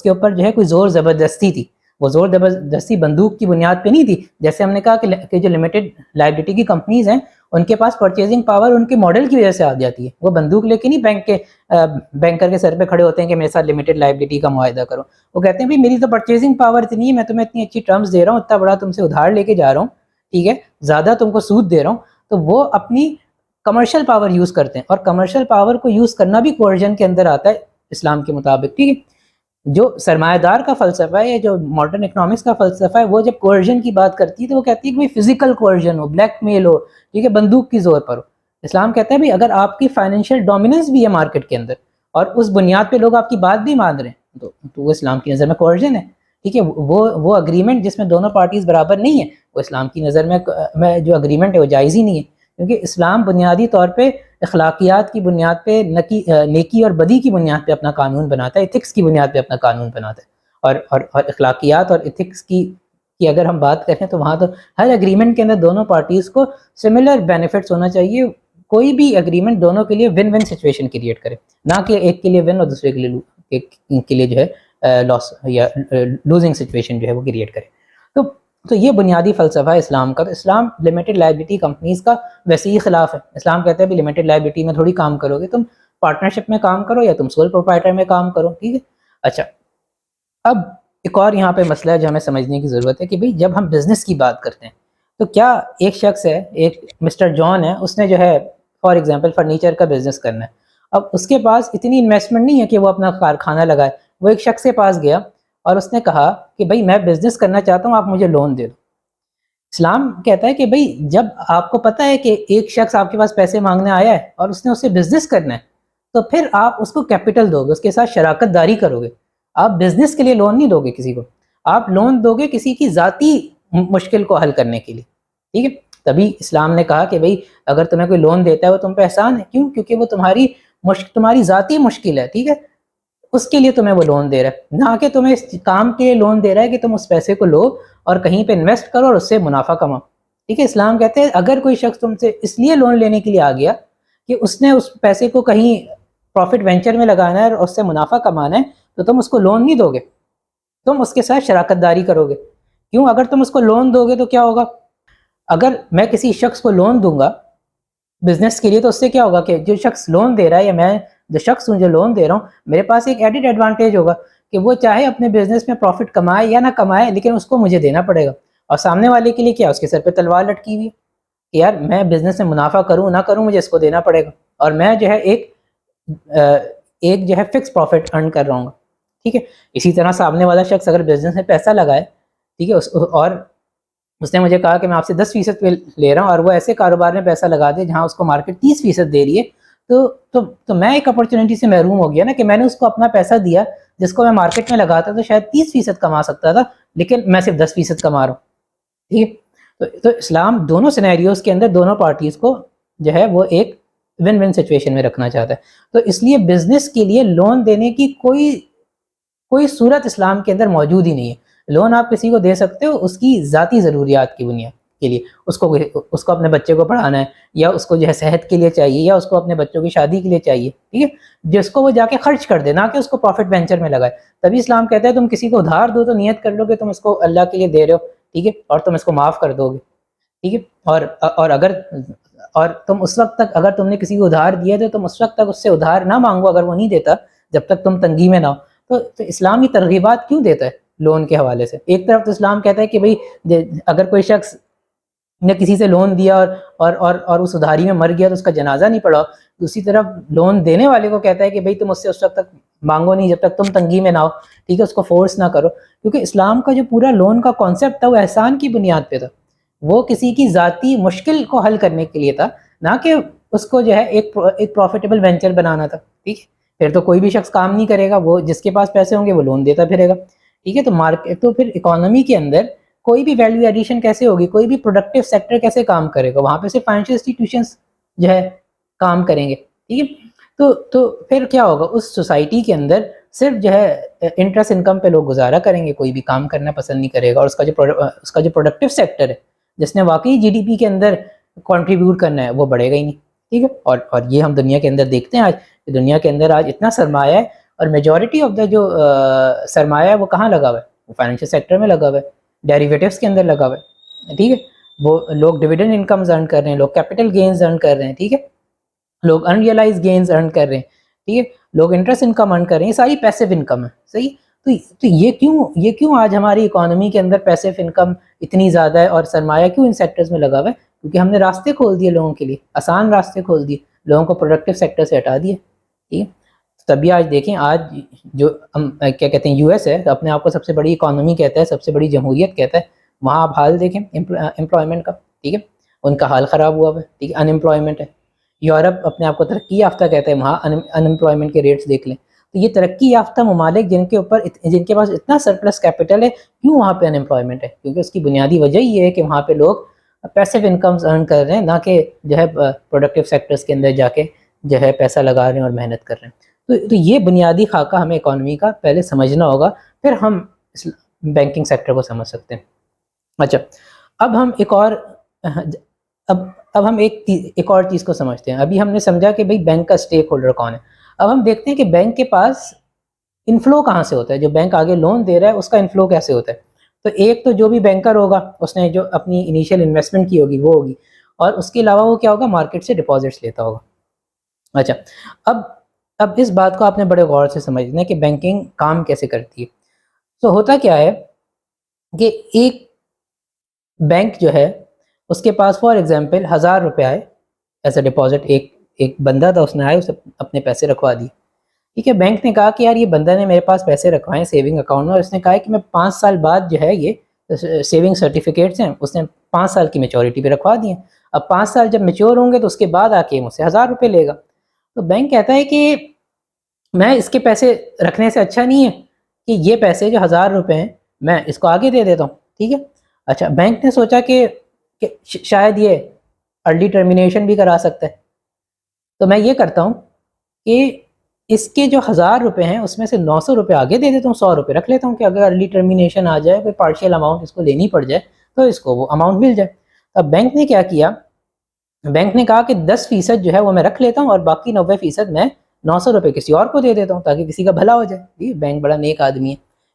A: اوپر جو ہے کوئی زور زبردستی تھی. وہ زور زبردستی بندوق کی بنیاد پہ نہیں تھی. جیسے ہم نے کہا کہ جو لمیٹڈ لائبلٹی کی کمپنیز ہیں ان کے پاس پرچیزنگ پاور ان کے ماڈل کی وجہ سے آ جاتی ہے. وہ بندوق لے کے نہیں بینکر کے سر پہ کھڑے ہوتے ہیں کہ میرے ساتھ لمیٹڈ لائبلٹی کا معاہدہ کرو. وہ کہتے ہیں بھئی میری تو پرچیزنگ پاور اتنی ہے، میں تمہیں اتنی اچھی ٹرمز دے رہا ہوں، اتنا بڑا تم سے ادھار لے کے جا رہا ہوں، ٹھیک ہے، زیادہ تم کو سود دے رہا ہوں. تو وہ اپنی کمرشل پاور یوز کرتے ہیں، اور کمرشل پاور کو یوز کرنا بھی کوورژن کے اندر آتا ہے اسلام کے مطابق. ٹھیک ہے، جو سرمایہ دار کا فلسفہ ہے، جو ماڈرن اکنامکس کا فلسفہ ہے، وہ جب کوئرژن کی بات کرتی ہے تو وہ کہتی ہے کہ فزیکل کوئرژن ہو، بلیک میل ہو، ٹھیک ہے، بندوق کی زور پر ہو۔ اسلام کہتا ہے بھی اگر آپ کی فائنینشیل ڈومیننس بھی ہے مارکیٹ کے اندر اور اس بنیاد پہ لوگ آپ کی بات بھی مان رہے ہیں تو وہ اسلام کی نظر میں کوئرژن ہے، ٹھیک ہے۔ وہ اگریمنٹ جس میں دونوں پارٹیز برابر نہیں ہیں، وہ اسلام کی نظر میں جو اگریمنٹ ہے وہ جائز ہی نہیں ہے، کیونکہ اسلام بنیادی طور پہ اخلاقیات کی بنیاد پہ، نیکی اور بدی کی بنیاد پہ اپنا قانون بناتا ہے، ایتھکس کی بنیاد پہ اپنا قانون بناتا ہے۔ اور اخلاقیات اور ایتھکس کی اگر ہم بات کریں تو وہاں تو ہر ایگریمنٹ کے اندر دونوں پارٹیز کو سملر بینیفٹس ہونا چاہیے، کوئی بھی ایگریمنٹ دونوں کے لیے ون ون سچویشن کریٹ کرے، نہ کہ ایک کے لیے ون اور دوسرے کے لیے جو ہے لاس یا لوزنگ سچویشن جو ہے وہ کریٹ کرے۔ تو یہ بنیادی فلسفہ ہے اسلام کا۔ تو اسلام لمیٹڈ لائبلٹی کمپنیز کا ویسے ہی خلاف ہے۔ اسلام کہتا ہے بھی لمیٹڈ لائبلٹی میں تھوڑی کام کرو گے، تم پارٹنرشپ میں کام کرو یا تم سول پروپرائٹر میں کام کرو، ٹھیک ہے۔ اچھا، اب ایک اور یہاں پہ مسئلہ ہے جو ہمیں سمجھنے کی ضرورت ہے کہ بھئی جب ہم بزنس کی بات کرتے ہیں تو کیا ایک شخص ہے، ایک مسٹر جان ہے، اس نے جو ہے فار ایگزامپل فرنیچر کا بزنس کرنا ہے، اب اس کے پاس اتنی انویسٹمنٹ نہیں ہے کہ وہ اپنا کارخانہ لگائے۔ وہ ایک شخص کے پاس گیا اور اس نے کہا کہ بھئی میں بزنس کرنا چاہتا ہوں، آپ مجھے لون دے دو۔ اسلام کہتا ہے کہ بھئی جب آپ کو پتہ ہے کہ ایک شخص آپ کے پاس پیسے مانگنے آیا ہے اور اس نے اس سے بزنس کرنا ہے تو پھر آپ اس کو کیپٹل دو گے، اس کے ساتھ شراکت داری کرو گے۔ آپ بزنس کے لیے لون نہیں دو گے کسی کو، آپ لون دو گے کسی کی ذاتی مشکل کو حل کرنے کے لیے، ٹھیک ہے۔ تبھی اسلام نے کہا کہ بھئی اگر تمہیں کوئی لون دیتا ہے وہ تم پہ احسان ہے، کیوں؟ کیونکہ وہ تمہاری ذاتی مشکل ہے، ٹھیک ہے، اس کے لیے تمہیں وہ لون دے رہا ہے، نہ کہ تمہیں اس کام کے لیے لون دے رہا ہے کہ تم اس پیسے کو لو اور کہیں پہ انویسٹ کرو اور اس سے منافع کماؤ، ٹھیک ہے۔ اسلام کہتے ہیں اگر کوئی شخص تم سے اس لیے لون لینے کے لیے آ گیا کہ اس نے اس پیسے کو کہیں پروفٹ وینچر میں لگانا ہے اور اس سے منافع کمانا ہے تو تم اس کو لون نہیں دو گے، تم اس کے ساتھ شراکت داری کرو گے۔ کیوں؟ اگر تم اس کو لون دو گے تو کیا ہوگا؟ اگر میں کسی شخص کو لون دوں گا بزنس کے لیے تو اس سے کیا ہوگا کہ جو شخص لون دے رہا ہے یا میں جو شخص ہوں جو لون دے رہا ہوں، میرے پاس ایک ایڈڈ ایڈوانٹیج ہوگا کہ وہ چاہے اپنے بزنس میں پروفٹ کمائے یا نہ کمائے لیکن اس کو مجھے دینا پڑے گا، اور سامنے والے کے لیے کیا، اس کے سر پہ تلوار لٹکی ہوئی ہے کہ یار میں بزنس میں منافع کروں نہ کروں مجھے اس کو دینا پڑے گا، اور میں جو ہے ایک جو ہے فکس پروفٹ ارن کر رہا ہوں گا، ٹھیک ہے۔ اسی طرح سامنے والا شخص اگر بزنس میں پیسہ لگائے، ٹھیک ہے، اور اس نے مجھے کہا کہ میں آپ سے 10% پہ لے رہا ہوں اور وہ ایسے کاروبار میں پیسہ لگا دے جہاں اس کو مارکیٹ 30% دے رہی ہے، تو میں ایک اپرچونیٹی سے محروم ہو گیا نا کہ میں نے اس کو اپنا پیسہ دیا جس کو میں مارکیٹ میں لگاتا تو شاید 30% کما سکتا تھا، لیکن میں صرف 10% کما رہا ہوں، ٹھیک ہے۔ تو اسلام دونوں سینیریوز کے اندر دونوں پارٹیز کو جو ہے وہ ایک ون ون سچویشن میں رکھنا چاہتا ہے۔ تو اس لیے بزنس کے لیے لون دینے کی کوئی صورت اسلام کے اندر موجود ہی نہیں ہے۔ لون آپ کسی کو دے سکتے ہو اس کی ذاتی ضروریات کی بنیاد کے لیے، اس کو اپنے بچے کو پڑھانا ہے، یا اس کو جو ہے صحت کے لیے چاہیے، یا اس کو اپنے بچوں کی شادی کے لیے چاہیے، ٹھیک ہے، جس کو وہ جا کے خرچ کر دے، نہ کہ اس کو پروفٹ وینچر میں لگائے۔ تبھی اسلام کہتا ہے تم کسی کو ادھار دو تو نیت کر لو کہ تم اس کو اللہ کے لیے دے رہے ہو، ٹھیک ہے، اور تم اس کو معاف کر دو گے، ٹھیک ہے۔ اور تم اس وقت تک اگر تم نے کسی کو ادھار دیا تو تم اس وقت تک اس سے ادھار نہ مانگو اگر وہ نہیں دیتا جب تک تم تنگی میں نہ ہو۔ تو اسلام یہ ترغیبات کیوں دیتا ہے لون کے حوالے سے؟ ایک طرف تو اسلام کہتا ہے کہ بھئی اگر کوئی شخص نے کسی سے لون دیا اور اس ادھاری میں مر گیا تو اس کا جنازہ نہیں پڑا، دوسری طرف لون دینے والے کو کہتا ہے کہ بھئی تم اس سے اس وقت تک مانگو نہیں جب تک تم تنگی میں نہ ہو، ٹھیک ہے، اس کو فورس نہ کرو، کیونکہ اسلام کا جو پورا لون کا کانسیپٹ تھا وہ احسان کی بنیاد پہ تھا، وہ کسی کی ذاتی مشکل کو حل کرنے کے لیے تھا، نہ کہ اس کو جو ہے ایک پروفیٹیبل وینچر بنانا تھا، ٹھیک ہے۔ پھر تو کوئی بھی شخص کام نہیں کرے گا، وہ جس کے پاس پیسے ہوں گے وہ لون دیتا پھرے گا، ٹھیک ہے۔ تو پھر اکانومی کے اندر کوئی بھی ویلیو ایڈیشن کیسے ہوگی، کوئی بھی پروڈکٹیو سیکٹر کیسے کام کرے گا؟ وہاں پہ صرف فائنینشیل انسٹیٹیوشنز جو ہے کام کریں گے، ٹھیک ہے۔ تو پھر کیا ہوگا؟ اس سوسائٹی کے اندر صرف جو ہے انٹرسٹ انکم پہ لوگ گزارا کریں گے، کوئی بھی کام کرنا پسند نہیں کرے گا، اور اس کا جو پروڈکٹیو سیکٹر ہے جس نے واقعی جی ڈی پی کے اندر کنٹریبیوٹ کرنا ہے وہ بڑھے گا ہی نہیں، ٹھیک ہے۔ اور یہ ہم دنیا کے اندر دیکھتے ہیں، آج دنیا کے اندر آج اتنا سرمایہ ہے اور میجورٹی آف دا جو سرمایہ ہے وہ کہاں لگا ہوا ہے؟ وہ فائنینشیل سیکٹر میں لگا ہوا ہے، ڈیریویٹیوز کے اندر لگا ہوا ہے، ٹھیک ہے۔ وہ لوگ ڈویڈنڈ انکمز ارن کر رہے ہیں، لوگ کیپٹل گینز ارن کر رہے ہیں، ٹھیک ہے، لوگ انریلائز گینز ارن کر رہے ہیں، ٹھیک ہے، لوگ انٹرسٹ انکم ارن کر رہے ہیں، یہ ساری پیسو انکم ہے، صحیح۔ تو یہ کیوں آج ہماری اکانومی کے اندر پیسو انکم اتنی زیادہ ہے اور سرمایہ کیوں ان سیکٹرز میں لگا ہوا ہے؟ کیونکہ ہم نے راستے کھول دیے لوگوں کے لیے، آسان راستے کھول دیے، لوگوں کو پروڈکٹیو سیکٹر سے ہٹا دیے، ٹھیک ہے۔ تبھی آج دیکھیں، آج جو ہم کیا کہتے ہیں، یو ایس ہے، اپنے آپ کو سب سے بڑی اکانومی کہتا ہے، سب سے بڑی جمہوریت کہتا ہے، وہاں آپ حال دیکھیں امپلائمنٹ کا، ٹھیک ہے، ان کا حال خراب ہوا ہوا ہے، ٹھیک ہے، ان امپلائمنٹ ہے۔ یورپ اپنے آپ کو ترقی یافتہ کہتا ہے، وہاں ان امپلائمنٹ کے ریٹس دیکھ لیں۔ تو یہ ترقی یافتہ ممالک جن کے پاس اتنا سرپلس کیپٹل ہے، کیوں وہاں پہ ان امپلائمنٹ ہے؟ کیونکہ اس کی بنیادی وجہ یہ ہے کہ وہاں پہ لوگ پیسو انکمز ارن کر رہے ہیں، نہ کہ جو ہے پروڈکٹیو سیکٹرز کے اندر جا کے جو ہے پیسہ لگا رہے ہیں اور محنت کر رہے ہیں۔ تو یہ بنیادی خاکہ ہمیں اکانومی کا پہلے سمجھنا ہوگا، پھر ہم بینکنگ سیکٹر کو سمجھ سکتے ہیں۔ اچھا، اب ہم ایک اور چیز کو سمجھتے ہیں۔ ابھی ہم نے سمجھا کہ بھئی بینک کا سٹیک ہولڈر کون ہے۔ اب ہم دیکھتے ہیں کہ بینک کے پاس انفلو کہاں سے ہوتا ہے، جو بینک آگے لون دے رہا ہے اس کا انفلو کیسے ہوتا ہے؟ تو ایک تو جو بھی بینکر ہوگا اس نے جو اپنی انیشیل انویسٹمنٹ کی ہوگی وہ ہوگی، اور اس کے علاوہ وہ کیا ہوگا، مارکیٹ سے ڈپازٹس لیتا ہوگا۔ اچھا، اب اس بات کو آپ نے بڑے غور سے سمجھنا ہے کہ بینکنگ کام کیسے کرتی ہے۔ تو ہوتا کیا ہے کہ ایک بینک جو ہے اس کے پاس فار ایگزامپل 1000 روپے آئے ایز اے ڈپازٹ، ایک بندہ تھا، اس نے آئے، اسے اپنے پیسے رکھوا دیے، ٹھیک ہے۔ بینک نے کہا کہ یار یہ بندہ نے میرے پاس پیسے رکھوائے سیونگ اکاؤنٹ میں، اور اس نے کہا کہ میں 5 سال بعد جو ہے یہ سیونگ سرٹیفکیٹس ہیں، اس نے 5 سال کی میچورٹی پہ رکھوا دیے۔ اب 5 سال جب میچور ہوں گے تو اس کے بعد آ کے مجھ سے 1000 روپے لے گا۔ تو بینک کہتا ہے کہ میں اس کے پیسے رکھنے سے اچھا نہیں ہے کہ یہ پیسے جو 1000 روپے ہیں میں اس کو آگے دے دیتا ہوں، ٹھیک ہے۔ اچھا، بینک نے سوچا کہ شاید یہ ارلی ٹرمینیشن بھی کرا سکتا ہے، تو میں یہ کرتا ہوں کہ اس کے جو 1000 روپے ہیں اس میں سے 900 روپے آگے دے دیتا ہوں، 100 روپے رکھ لیتا ہوں کہ اگر ارلی ٹرمینیشن آ جائے، کوئی پارشل اماؤنٹ اس کو لینی پڑ جائے تو اس کو وہ اماؤنٹ مل جائے۔ اب بینک نے کیا کیا، بینک نے کہا کہ 10% جو ہے وہ میں رکھ لیتا ہوں اور باقی 90% میں 900 روپے کسی اور کو دے دیتا ہوں تاکہ کسی کا بھلا ہو جائے۔ ٹھیک ہے، بینک بڑا نیک آدمی ہے،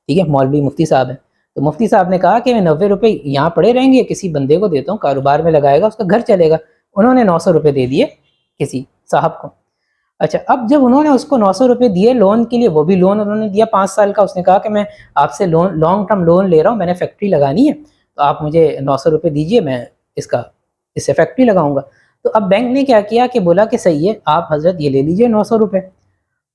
A: ٹھیک ہے، مولوی مفتی صاحب ہیں، تو مفتی صاحب نے کہا کہ میں 90 روپے یہاں پڑے رہیں گے، کسی بندے کو دیتا ہوں، کاروبار میں لگائے گا، اس کا گھر چلے گا۔ انہوں نے 900 روپے دے دیے کسی صاحب کو۔ اچھا، اب جب انہوں نے اس کو 900 روپے دیے لون کے لیے، وہ بھی لون انہوں نے دیا 5 سال کا، اس نے کہا کہ میں آپ سے لانگ ٹرم لون لے رہا ہوں، میں نے فیکٹری لگانی ہے، تو آپ مجھے 900 روپے دیجیے، میں اس سے فیکٹری لگاؤں گا۔ تو اب بینک نے کیا کیا کہ بولا کہ صحیح ہے، آپ حضرت یہ لے لیجیے 900 روپے۔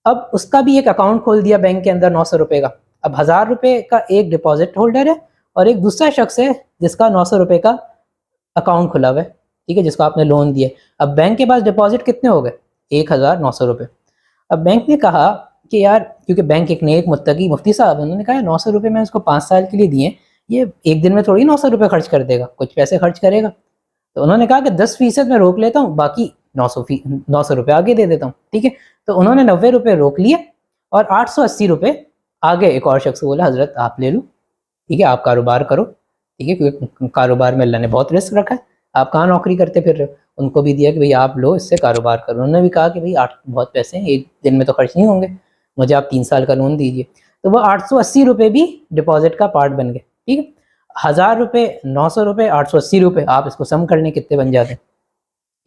A: اب اس کا بھی ایک اکاؤنٹ کھول دیا بینک کے اندر 900 روپے کا۔ اب 1000 روپے کا ایک ڈپازٹ ہولڈر ہے اور ایک دوسرا شخص ہے جس کا 900 روپے کا اکاؤنٹ کھلا ہوا ہے، ٹھیک ہے، جس کو آپ نے لون دیا۔ اب بینک کے پاس ڈپازٹ کتنے ہو گئے، 1900 روپے۔ اب بینک نے کہا کہ یار، کیونکہ بینک ایک نیک متقی مفتی صاحب، انہوں نے کہا 900 روپے میں اس کو 5 سال کے لیے دیے، یہ ایک دن میں تھوڑی 900 روپے خرچ کر دے گا، کچھ پیسے خرچ کرے گا۔ تو انہوں نے کہا کہ 10% میں روک لیتا ہوں، باقی 900 روپے آگے دے دیتا ہوں، ٹھیک ہے۔ تو انہوں نے 90 روپے روک لیے اور 880 روپے آگے ایک اور شخص بولا حضرت آپ لے لو، ٹھیک ہے، آپ کاروبار کرو، ٹھیک ہے، کیونکہ کاروبار میں اللہ نے بہت رزق رکھا ہے، آپ کہاں نوکری کرتے پھر رہے ہو۔ ان کو بھی دیا کہ بھئی آپ لو، اس سے کاروبار کرو۔ انہوں نے بھی کہا کہ بھئی 8 بہت پیسے ہیں، ایک دن میں تو خرچ نہیں ہوں گے، مجھے آپ 3 سال کا لون دیجیے۔ تو وہ 880 روپے بھی ڈپازٹ کا پارٹ بن گئے، ٹھیک ہے۔ 1000 روپے، 900 روپے، 880 روپے، آپ اس کو سم کر لیں کتنے بن جاتے ہیں،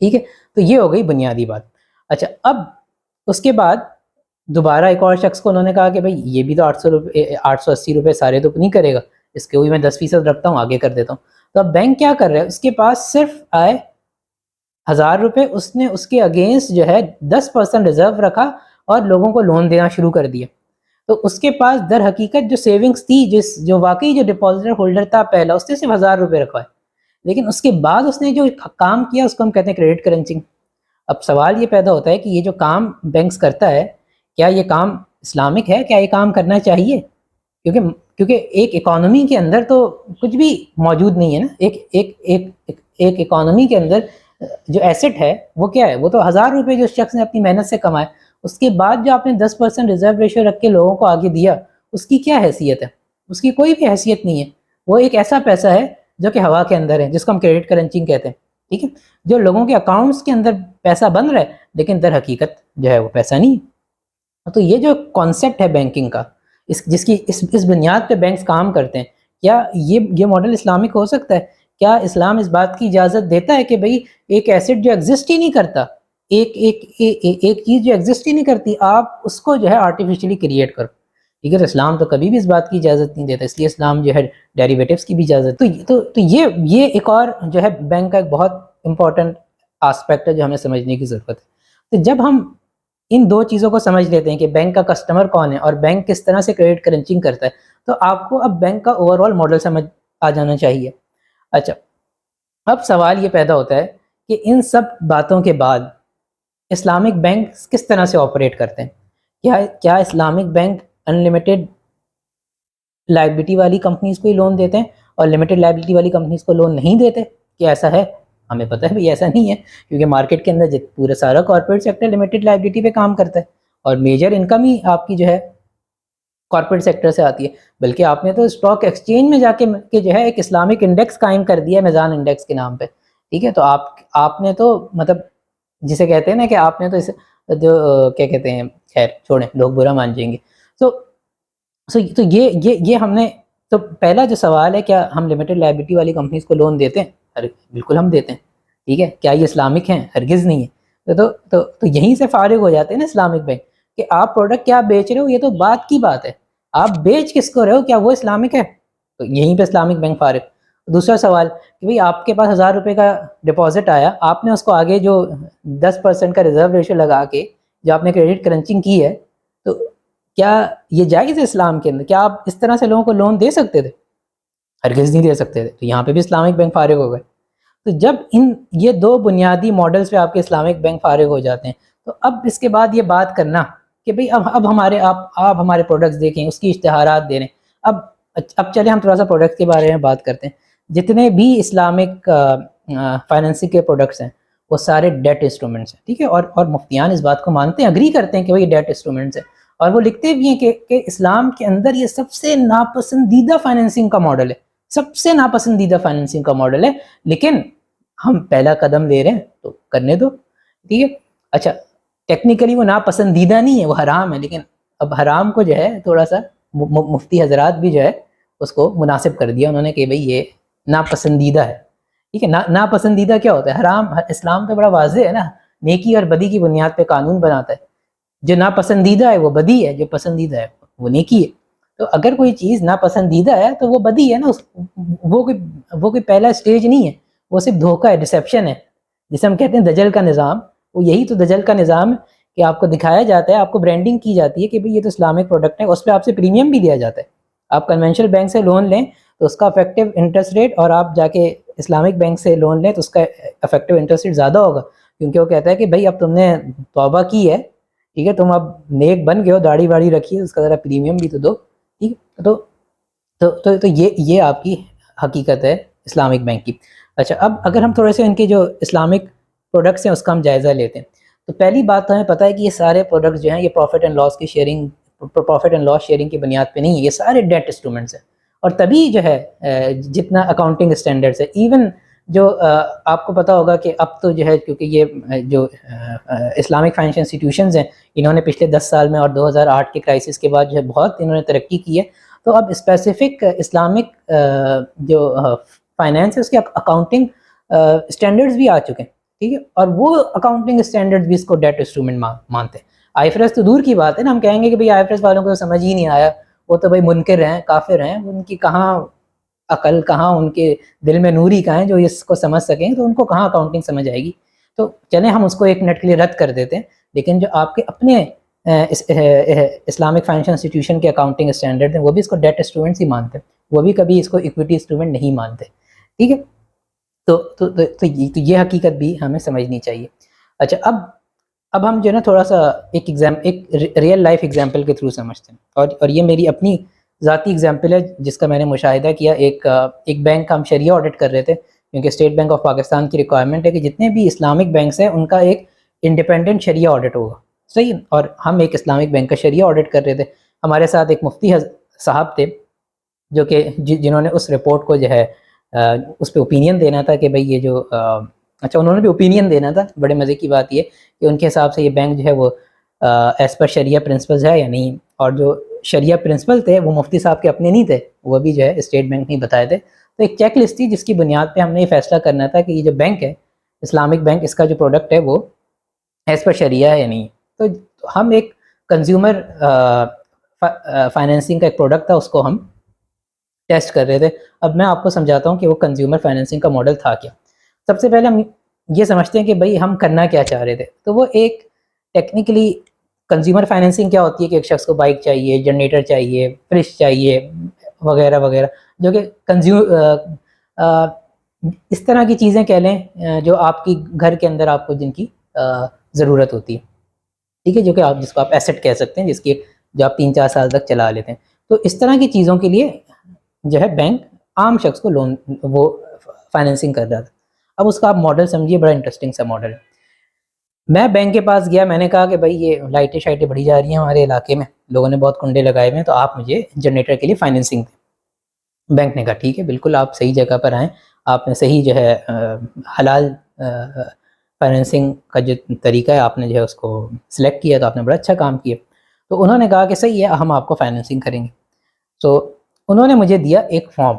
A: ٹھیک ہے۔ تو یہ ہو گئی بنیادی بات۔ اچھا، اب اس کے بعد دوبارہ ایک اور شخص کو انہوں نے کہا کہ بھئی یہ بھی تو 880 روپے سارے تو نہیں کرے گا، اس کے بھی میں 10% رکھتا ہوں، آگے کر دیتا ہوں۔ تو اب بینک کیا کر رہا ہے، اس کے پاس صرف آئے 1000 روپے، اس نے اس کے اگینسٹ جو ہے 10% ریزرو رکھا اور لوگوں کو لون دینا شروع کر دیا۔ تو اس کے پاس در حقیقت جو سیونگز تھی، جو واقعی جو ڈپازٹ ہولڈر تھا پہلا، اس نے صرف 1000 روپے رکھوائے، لیکن اس کے بعد اس نے جو کام کیا اس کو ہم کہتے ہیں کریڈٹ کرنچنگ۔ اب سوال یہ پیدا ہوتا ہے کہ یہ جو کام بینکس کرتا ہے، کیا یہ کام اسلامک ہے، کیا یہ کام کرنا چاہیے؟ کیونکہ ایک اکانومی کے اندر تو کچھ بھی موجود نہیں ہے نا، ایک اکانومی کے اندر جو ایسٹ ہے وہ کیا ہے، وہ تو 1000 روپے جو اس شخص نے اپنی محنت سے کمائے، اس کے بعد جو آپ نے 10% ریزرو ریشو رکھ کے لوگوں کو آگے دیا، اس کی کیا حیثیت ہے؟ اس کی کوئی بھی حیثیت نہیں ہے، وہ ایک ایسا پیسہ ہے جو کہ ہوا کے اندر ہے، جس کو ہم کریڈٹ کرنچنگ کہتے ہیں، ٹھیک ہے، جو لوگوں کے اکاؤنٹس کے اندر پیسہ بن رہا ہے لیکن در حقیقت جو ہے وہ پیسہ نہیں ہے۔ تو یہ جو کانسیپٹ ہے بینکنگ کا، جس کی اس بنیاد پہ بینکس کام کرتے ہیں، کیا یہ ماڈل اسلامک ہو سکتا ہے؟ کیا اسلام اس بات کی اجازت دیتا ہے کہ بھئی ایک ایسٹ جو ایگزسٹ ہی نہیں کرتا، ایک چیز جو ایگزسٹ ہی نہیں کرتی، آپ اس کو جو ہے آرٹیفیشلی کریٹ کرو، ٹھیک ہے؟ تو اسلام تو کبھی بھی اس بات کی اجازت نہیں دیتا، اس لیے اسلام جو ہے ڈیریویٹیوز کی بھی اجازت۔ تو یہ ایک اور جو ہے بینک کا ایک بہت امپورٹنٹ آسپیکٹ ہے جو ہمیں سمجھنے کی ضرورت ہے۔ تو جب ہم ان دو چیزوں کو سمجھ لیتے ہیں کہ بینک کا کسٹمر کون ہے اور بینک کس طرح سے کریڈٹ کرنچنگ کرتا ہے، تو آپ کو اب بینک کا اوور آل ماڈل سمجھ آ جانا چاہیے۔ اچھا، اب سوال یہ پیدا ہوتا ہے کہ ان سب باتوں کے بعد اسلامک بینک کس طرح سے آپریٹ کرتے ہیں؟ کیا اسلامک بینک انلمیٹڈ لائبلٹی والی کمپنیز کو ہی لون دیتے ہیں اور لمیٹڈ لائبلٹی والی کمپنیز کو لون نہیں دیتے؟ کیا ایسا ہے؟ ہمیں پتہ ہے بھائی ایسا نہیں ہے، کیونکہ مارکیٹ کے اندر پورا سارا کارپوریٹ سیکٹر لمیٹڈ لائبلٹی پہ کام کرتا ہے اور میجر انکم ہی آپ کی جو ہے کارپوریٹ سیکٹر سے آتی ہے۔ بلکہ آپ نے تو اسٹاک ایکسچینج میں جا کے جو ہے ایک اسلامک انڈیکس قائم کر دیا ہے میزان انڈیکس کے نام پہ، ٹھیک ہے؟ تو آپ نے تو مطلب جسے کہتے ہیں نا کہ آپ نے تو اس جو کیا کہتے ہیں، خیر چھوڑیں، لوگ برا مان جائیں گے۔ تو یہ ہم نے تو پہلا جو سوال ہے، کیا ہم لمیٹڈ لائبلٹی والی کمپنیز کو لون دیتے ہیں؟ بالکل ہم دیتے ہیں، ٹھیک ہے؟ کیا یہ اسلامک ہیں؟ ہرگز نہیں ہے۔ تو یہیں سے فارغ ہو جاتے ہیں نا اسلامک بینک کہ آپ پروڈکٹ کیا بیچ رہے ہو، یہ تو بات کی بات ہے، آپ بیچ کس کو رہے ہو، کیا وہ اسلامک ہے؟ تو یہیں پہ اسلامک بینک فارغ۔ دوسرا سوال کہ بھئی آپ کے پاس 1000 روپے کا ڈپازٹ آیا، آپ نے اس کو آگے جو 10% کا ریزرو ریشو لگا کے جو آپ نے کریڈٹ کرنچنگ کی ہے، تو کیا یہ جائز ہے اسلام کے اندر؟ کیا آپ اس طرح سے لوگوں کو لون دے سکتے تھے؟ ہرگز نہیں دے سکتے تھے۔ تو یہاں پہ بھی اسلامک بینک فارغ ہو گئے۔ تو جب یہ دو بنیادی ماڈلز پہ آپ کے اسلامک بینک فارغ ہو جاتے ہیں، تو اب اس کے بعد یہ بات کرنا کہ بھئی اب آپ ہمارے پروڈکٹس دیکھیں، اس کی اشتہارات دے رہے ہیں۔ اب چلیں ہم تھوڑا سا پروڈکٹ کے بارے میں بات کرتے ہیں۔ جتنے بھی اسلامک فائنینسنگ کے پروڈکٹس ہیں وہ سارے ڈیٹ انسٹرومنٹس ہیں، ٹھیک ہے؟ اور مفتیان اس بات کو مانتے ہیں، اگری کرتے ہیں کہ یہ ڈیٹ انسٹرومنٹس ہیں، اور وہ لکھتے بھی ہیں کہ اسلام کے اندر یہ سب سے ناپسندیدہ فائنینسنگ کا ماڈل ہے، سب سے ناپسندیدہ فائنینسنگ کا ماڈل ہے، لیکن ہم پہلا قدم لے رہے ہیں تو کرنے دو، ٹھیک ہے؟ اچھا، ٹیکنیکلی وہ ناپسندیدہ نہیں ہے، وہ حرام ہے، لیکن اب حرام کو جو ہے تھوڑا سا مفتی حضرات بھی جو ہے اس کو مناسب کر دیا انہوں نے کہ بھئی یہ ناپسندیدہ ہے، ٹھیک ہے؟ ناپسندیدہ کیا ہوتا ہے؟ حرام، اسلام تو بڑا واضح ہے نا، نیکی اور بدی کی بنیاد پہ قانون بناتا ہے۔ جو ناپسندیدہ ہے وہ بدی ہے، جو پسندیدہ ہے وہ نیکی ہے۔ تو اگر کوئی چیز ناپسندیدہ ہے تو وہ بدی ہے نا، وہ کوئی پہلا سٹیج نہیں ہے، وہ صرف دھوکہ ہے، ڈسیپشن ہے، جسے ہم کہتے ہیں دجل کا نظام۔ وہ یہی تو دجل کا نظام ہے کہ آپ کو دکھایا جاتا ہے، آپ کو برانڈنگ کی جاتی ہے کہ بھئی یہ تو اسلامک پروڈکٹ ہے، اس پہ آپ سے پریمیم بھی دیا جاتا ہے۔ آپ کنونشنل بینک سے لون لیں تو اس کا افیکٹو انٹرسٹ ریٹ، اور آپ جا کے اسلامک بینک سے لون لیں تو اس کا افیکٹو انٹرسٹ ریٹ زیادہ ہوگا، کیونکہ وہ کہتا ہے کہ بھئی اب تم نے توبہ کی ہے، ٹھیک ہے، تم اب نیک بن گئے ہو، داڑھی واڑی رکھی ہے، اس کا ذرا پریمیم بھی تو دو، ٹھیک ہے؟ تو یہ آپ کی حقیقت ہے اسلامک بینک کی۔ اچھا، اب اگر ہم تھوڑے سے ان کے جو اسلامک پروڈکٹس ہیں اس کا ہم جائزہ لیتے ہیں، تو پہلی بات تو ہمیں پتہ ہے کہ یہ سارے پروڈکٹس جو ہیں یہ پروفٹ اینڈ لاس شیئرنگ کی بنیاد پہ نہیں ہے، یہ سارے ڈیٹ انسٹرومنٹس ہیں۔ اور تبھی جو ہے جتنا اکاؤنٹنگ اسٹینڈرڈس ہے، ایون جو آپ کو پتہ ہوگا کہ اب تو جو ہے کیونکہ یہ جو اسلامک فائنینشل انسٹیٹیوشنز ہیں انہوں نے پچھلے 10 سال میں اور 2008 کے کرائسس کے بعد جو ہے بہت انہوں نے ترقی کی ہے، تو اب اسپیسیفک اسلامک جو فائنینس ہے اس کے اکاؤنٹنگ اسٹینڈرڈز بھی آ چکے ہیں، ٹھیک ہے؟ اور وہ اکاؤنٹنگ اسٹینڈرڈ بھی اس کو ڈیٹ انسٹرومنٹ مانتے ہیں۔ آئی ایف ایس تو دور کی بات ہے نا، ہم کہیں گے کہ بھئی آئی ایف ایس والوں کو تو سمجھ ہی نہیں آیا، وہ تو بھئی منکر ہیں، کافر ہیں، ان کی کہاں عقل، کہاں ان کے دل میں نوری کہاں ہے جو اس کو سمجھ سکیں، تو ان کو کہاں اکاؤنٹنگ سمجھ آئے گی؟ تو چلیں ہم اس کو ایک منٹ کے لیے رد کر دیتے ہیں، لیکن جو آپ کے اپنے اسلامک فائنینشل انسٹیٹیوشن کے اکاؤنٹنگ اسٹینڈرڈ ہیں وہ بھی اس کو ڈیٹ انسٹرومنٹس ہی مانتے ہیں، وہ بھی کبھی اس کو ایکویٹی انسٹرومنٹ نہیں مانتے، ٹھیک ہے؟ تو یہ حقیقت بھی ہمیں سمجھنی چاہیے۔ اچھا، اب ہم جو ہے نا تھوڑا سا ایک ریئل لائف ایگزامپل کے تھرو سمجھتے ہیں، اور یہ میری اپنی ذاتی ایگزامپل ہے جس کا میں نے مشاہدہ کیا۔ ایک بینک کا ہم شریعہ آڈٹ کر رہے تھے، کیونکہ اسٹیٹ بینک آف پاکستان کی ریکوائرمنٹ ہے کہ جتنے بھی اسلامک بینکس ہیں ان کا ایک انڈیپینڈنٹ شریعہ آڈٹ ہوگا، صحیح؟ اور ہم ایک اسلامک بینک کا شریعہ آڈٹ کر رہے تھے، ہمارے ساتھ ایک مفتی صاحب تھے جو کہ جنہوں نے اس رپورٹ کو جو ہے اس پہ اوپینین دینا تھا کہ بھئی یہ جو اچھا انہوں نے بھی اوپینین دینا تھا۔ بڑے مزے کی بات یہ کہ ان کے حساب سے یہ بینک جو ہے وہ ایز پر شریعہ پرنسپلز ہے یا نہیں، اور جو شریعہ پرنسپل تھے وہ مفتی صاحب کے اپنے نہیں تھے، وہ بھی جو ہے اسٹیٹ بینک نہیں بتائے تھے۔ تو ایک چیک لسٹ تھی جس کی بنیاد پہ ہم نے یہ فیصلہ کرنا تھا کہ یہ جو بینک ہے اسلامک بینک، اس کا جو پروڈکٹ ہے وہ ایز پر شریعہ ہے یا نہیں۔ تو ہم ایک کنزیومر فائنینسنگ کا ایک پروڈکٹ تھا، اس کو ہم ٹیسٹ کر رہے تھے۔ اب میں آپ کو سمجھاتا ہوں کہ وہ کنزیومر فائنینسنگ کا ماڈل تھا کیا۔ سب سے پہلے ہم یہ سمجھتے ہیں کہ بھئی ہم کرنا کیا چاہ رہے تھے، تو وہ ایک ٹیکنیکلی کنزیومر فائنینسنگ کیا ہوتی ہے کہ ایک شخص کو بائک چاہیے، جنریٹر چاہیے، فریج چاہیے وغیرہ وغیرہ، جو کہ اس طرح کی چیزیں کہہ لیں جو آپ کی گھر کے اندر آپ کو جن کی ضرورت ہوتی ہے، ٹھیک ہے، جو کہ آپ جس کو آپ ایسٹ کہہ سکتے ہیں، جس کی جو آپ 3-4 سال تک چلا لیتے ہیں. تو اس طرح کی چیزوں کے لیے جو ہے بینک عام شخص کو لون وہ فائنینسنگ کر رہا تھا. اب اس کا آپ ماڈل سمجھیے، بڑا انٹرسٹنگ سا ماڈل ہے. میں بینک کے پاس گیا، میں نے کہا کہ بھائی یہ لائٹیں شائٹیں بڑھی جا رہی ہیں ہمارے علاقے میں، لوگوں نے بہت کنڈے لگائے ہوئے ہیں، تو آپ مجھے جنریٹر کے لیے فائنینسنگ دیں. بینک نے کہا ٹھیک ہے، بالکل آپ صحیح جگہ پر آئیں، آپ نے صحیح جو ہے حلال فائنینسنگ کا جو طریقہ ہے آپ نے جو ہے اس کو سلیکٹ کیا، تو آپ نے بڑا اچھا کام کیا. تو انہوں نے کہا کہ صحیح ہے، ہم آپ کو فائنینسنگ کریں گے. تو انہوں نے مجھے دیا ایک فارم،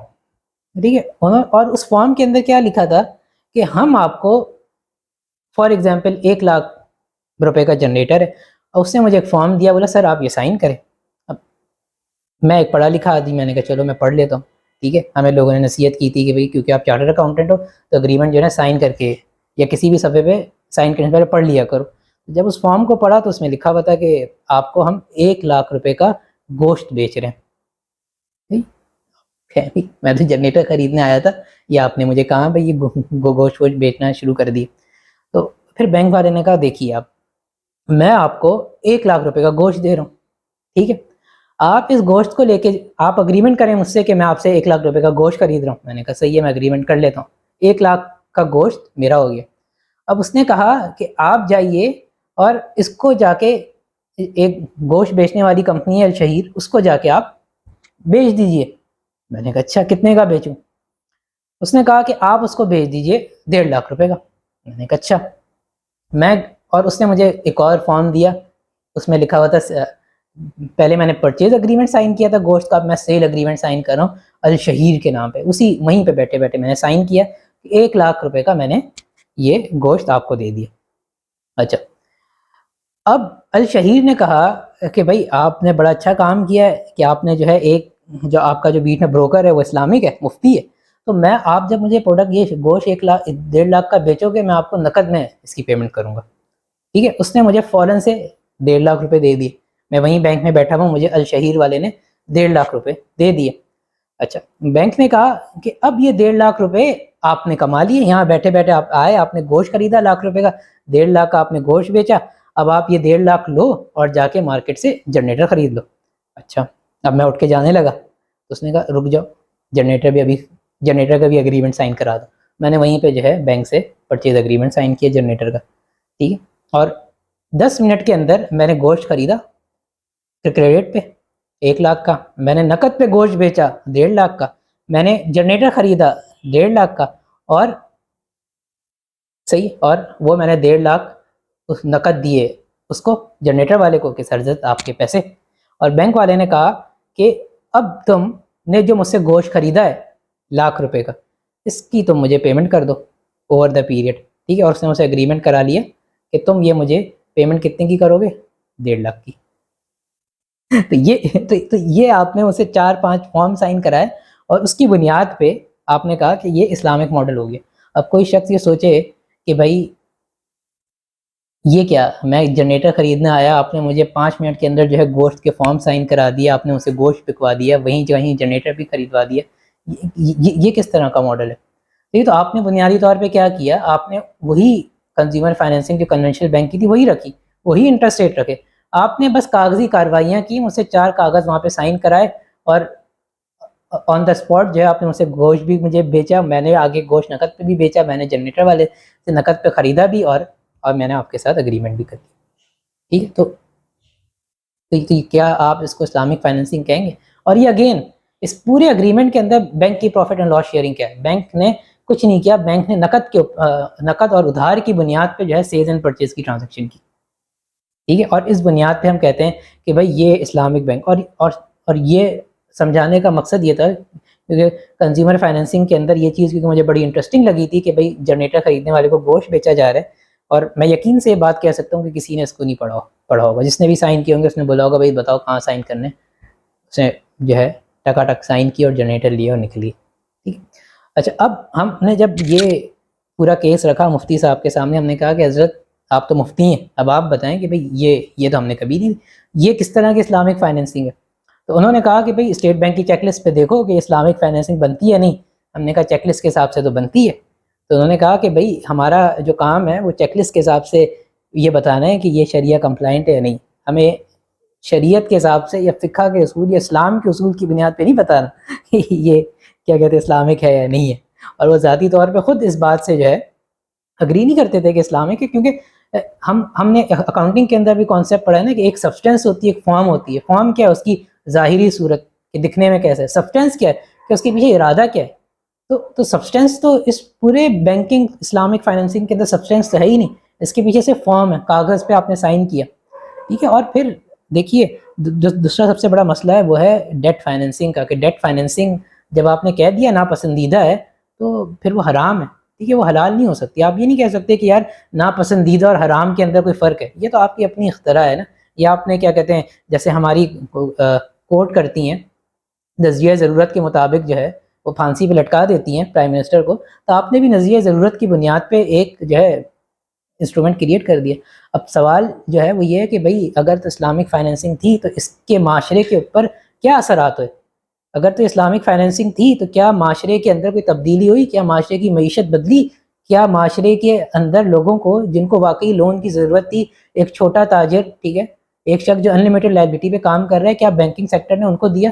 A: ٹھیک ہے، اور اس فارم کے اندر کیا لکھا تھا کہ ہم آپ کو فار ایگزامپل 1,00,000 روپے کا جنریٹر ہے، اور اس نے مجھے ایک فارم دیا، بولا سر آپ یہ سائن کریں. اب میں ایک پڑھا لکھا آدمی، میں نے کہا چلو میں پڑھ لیتا ہوں. ٹھیک ہے، ہمیں لوگوں نے نصیحت کی تھی کہ بھائی کیونکہ آپ چارٹرڈ اکاؤنٹنٹ ہو تو اگریمنٹ جو ہے نا سائن کر کے یا کسی بھی صفحے پہ سائن کرنے سے پہلے پڑھ لیا کرو. جب اس فارم کو پڑھا تو اس میں لکھا ہوا تھا کہ آپ کو ہم 1,00,000 روپے کا گوشت بیچ رہے ہیں. میں تو جنریٹر خریدنے آیا تھا، یا آپ نے مجھے کہا بھائی یہ گوشت ووشت بیچنا شروع کر دی. تو پھر بینک والے نے کہا دیکھیے میں آپ کو 1,00,000 روپے کا گوشت دے رہا ہوں، ٹھیک ہے، آپ اس گوشت کو لے کے آپ اگریمنٹ کریں مجھ سے کہ میں آپ سے 1,00,000 روپے کا گوشت خرید رہا ہوں. میں نے کہا صحیح ہے، میں اگریمنٹ کر لیتا ہوں، 1,00,000 کا گوشت میرا ہو گیا. اب اس نے کہا کہ آپ جائیے اور اس کو جا کے ایک گوشت بیچنے والی کمپنی ہے الشہیر، اس کو جا کے آپ بیچ دیجئے. میں نے کہا اچھا کتنے کا بیچوں؟ اس نے کہا کہ آپ اس کو بیچ دیجئے 1,50,000 روپے کا. میں نے کہا اچھا. اور اس نے مجھے ایک اور فارم دیا، اس میں لکھا ہوا تھا پہلے میں نے پرچیز اگریمنٹ سائن کیا تھا گوشت کا، میں سیل اگریمنٹ سائن کر رہا ہوں الشہیر کے نام پہ. اسی وہیں پہ بیٹھے بیٹھے میں نے سائن کیا کہ 1,00,000 روپے کا میں نے یہ گوشت آپ کو دے دیا. اچھا، اب الشہیر نے کہا کہ بھائی آپ نے بڑا اچھا کام کیا ہے کہ آپ نے جو ہے جو آپ کا جو بیچ میں بروکر ہے وہ اسلامک ہے، مفتی ہے، تو میں آپ جب مجھے پروڈکٹ یہ گوشت 1,00,000 کا بیچو گے، میں آپ کو نقد میں اس کی پیمنٹ کروں گا. ٹھیک ہے، اس نے مجھے فوراً سے 1,50,000 روپے دے دیے. میں وہیں بینک میں بیٹھا ہوں، مجھے الشہیر والے نے 1,50,000 روپے دے دیے. اچھا، بینک نے کہا کہ اب یہ 1,50,000 روپے آپ نے کما لیے، یہاں بیٹھے بیٹھے آپ آئے، آپ نے گوشت خریدا 1,00,000 روپے کا، 1,50,000 کا آپ نے گوشت بیچا، اب آپ یہ 1,50,000 لو اور جا کے مارکیٹ سے جنریٹر خرید لو. اچھا، اب میں اٹھ کے جانے لگا تو اس نے کہا رک جاؤ، جنریٹر کا بھی اگریمنٹ سائن کرا دو. میں نے وہیں پہ جو ہے بینک سے پرچیز اگریمنٹ سائن کیا جنریٹر کا. ٹھیک ہے، اور 10 منٹ کے اندر میں نے گوشت خریدا کریڈٹ پہ 1,00,000 کا، میں نے نقد پہ گوشت بیچا 1,50,000 کا، میں نے جنریٹر خریدا 1,50,000 کا، اور صحیح، اور وہ میں نے 1,50,000 اس نقد دیے اس کو جنریٹر والے کو کہ سرزد آپ کے پیسے. اور بینک والے نے کہا کہ اب تم نے جو مجھ سے گوشت خریدا ہے 1,00,000 روپے کا، اس کی تم مجھے پیمنٹ کر دو اوور دا پیریڈ. ٹھیک ہے، اور اس نے مجھ سے اگریمنٹ کرا لیا کہ تم یہ مجھے پیمنٹ کتنے کی کرو گے؟ 1,50,000 کی. تو یہ آپ نے اسے 4-5 فارم سائن کرائے، اور اس کی بنیاد پہ آپ نے کہا کہ یہ اسلامک ماڈل ہو گیا. اب کوئی شخص یہ سوچے کہ بھائی یہ کیا، میں جنریٹر خریدنے آیا، آپ نے مجھے 5 منٹ کے اندر جو ہے گوشت کے فارم سائن کرا دیا، آپ نے اسے گوشت بکوا دیا، وہیں جنریٹر بھی خریدوا دیا، یہ کس طرح کا ماڈل ہے؟ ٹھیک ہے، تو آپ نے بنیادی طور پہ کیا کیا، آپ نے وہی کنزیومر فائنینسنگ جو کنونشنل بینک کی تھی وہی رکھی، وہی انٹرسٹ ریٹ رکھے. آپ نے بس کاغذی کاروائیاں کی، مجھ سے 4 کاغذ وہاں پہ سائن کرائے، اور آن دا اسپاٹ جو ہے آپ نے مجھ سے گوشت بھی مجھے بیچا، میں نے آگے گوشت نقد پہ بھی بیچا، میں نے جنریٹر والے سے نقد پہ خریدا بھی، اور میں نے آپ کے ساتھ اگریمنٹ بھی کر دی. ٹھیک ہے، تو کیا آپ اس کو اسلامک فائنینسنگ کہیں گے؟ اور یہ اگین اس پورے اگریمنٹ کے اندر بینک کی پروفٹ اینڈ لاس شیئرنگ کیا ہے؟ بینک نے کچھ نہیں کیا، بینک نے نقد اور ادھار کی بنیاد پہ جو ہے سیلز اینڈ پرچیز کی ٹرانزیکشن کی. ٹھیک ہے، اور اس بنیاد پہ ہم کہتے ہیں کہ بھائی یہ اسلامک بینک. اور یہ سمجھانے کا مقصد یہ تھا کیونکہ کنزیومر فائنینسنگ کے اندر یہ چیز کیونکہ مجھے بڑی انٹرسٹنگ لگی تھی کہ بھائی جنریٹر خریدنے والے کو گوشت بیچا جا رہا ہے، اور میں یقین سے یہ بات کہہ سکتا ہوں کہ کسی نے اس کو نہیں پڑھا ہوگا. جس نے بھی سائن کیے ہوں گے اس نے بولا ہوگا بھائی بتاؤ کہاں سائن کرنے، اس نے جو ہے ٹکا ٹک سائن کی اور جنریٹر لیا اور نکلی. ٹھیک ہے، اچھا، اب ہم نے جب یہ پورا کیس رکھا مفتی صاحب کے سامنے، ہم نے کہا کہ حضرت آپ تو مفتی ہیں، اب آپ بتائیں کہ بھئی یہ تو ہم نے کبھی نہیں، یہ کس طرح کی اسلامک فائنینسنگ ہے؟ تو انہوں نے کہا کہ بھئی اسٹیٹ بینک کی چیک لسٹ پہ دیکھو کہ اسلامک فائنینسنگ بنتی ہے نہیں. ہم نے کہا چیک لسٹ کے حساب سے تو بنتی ہے. تو انہوں نے کہا کہ بھئی ہمارا جو کام ہے وہ چیک لسٹ کے حساب سے یہ بتانا ہے کہ یہ شریعہ کمپلائنٹ ہے یا نہیں. ہمیں شریعت کے حساب سے یا فقہ کے اصول یا اسلام کے اصول کی بنیاد پہ نہیں بتانا کہ یہ کیا کہتے ہیں اسلامک ہے یا نہیں ہے. اور وہ ذاتی طور پہ خود اس بات سے جو ہے اگری نہیں کرتے تھے کہ اسلامک ہے، کیونکہ ہم نے اکاؤنٹنگ کے اندر بھی کانسیپٹ پڑھا ہے نا کہ ایک سبسٹینس ہوتی ہے، ایک فارم ہوتی ہے. فارم کیا ہے؟ اس کی ظاہری صورت کہ دکھنے میں کیسا ہے. سبسٹینس کیا ہے؟ کہ اس کے پیچھے ارادہ کیا ہے. تو سبسٹینس تو اس پورے بینکنگ اسلامک فائنینسنگ کے اندر سبسٹینس تو ہے ہی نہیں. اس کے پیچھے سے فارم ہے، کاغذ پہ آپ نے سائن کیا، ٹھیک ہے. اور پھر دیکھیے دوسرا سب سے بڑا مسئلہ ہے وہ ہے ڈیٹ فائنینسنگ کا، کہ ڈیٹ فائنینسنگ جب آپ نے کہہ دیا ناپسندیدہ ہے تو پھر وہ حرام ہے، ٹھیک ہے، وہ حلال نہیں ہو سکتی. آپ یہ نہیں کہہ سکتے کہ یار ناپسندیدہ اور حرام کے اندر کوئی فرق ہے. یہ تو آپ کی اپنی اختراع ہے نا. یا آپ نے کیا کہتے ہیں جیسے ہماری کورٹ کرتی ہیں نظریہ ضرورت کے مطابق جو ہے وہ پھانسی پہ لٹکا دیتی ہیں پرائم منسٹر کو، تو آپ نے بھی نظریہ ضرورت کی بنیاد پہ ایک جو ہے انسٹرومنٹ کریٹ کر دیا. اب سوال جو ہے وہ یہ ہے کہ بھئی اگر تو اسلامک فائنینسنگ تھی تو اس کے معاشرے کے اوپر کیا اثرات ہوئے؟ اگر تو اسلامک فائنینسنگ تھی تو کیا معاشرے کے اندر کوئی تبدیلی ہوئی؟ کیا معاشرے کی معیشت بدلی؟ کیا معاشرے کے اندر لوگوں کو جن کو واقعی لون کی ضرورت تھی، ایک چھوٹا تاجر، ٹھیک ہے، ایک شخص جو انلمیٹڈ لائبلٹی پہ کام کر رہا ہے، کیا بینکنگ سیکٹر نے ان کو دیا؟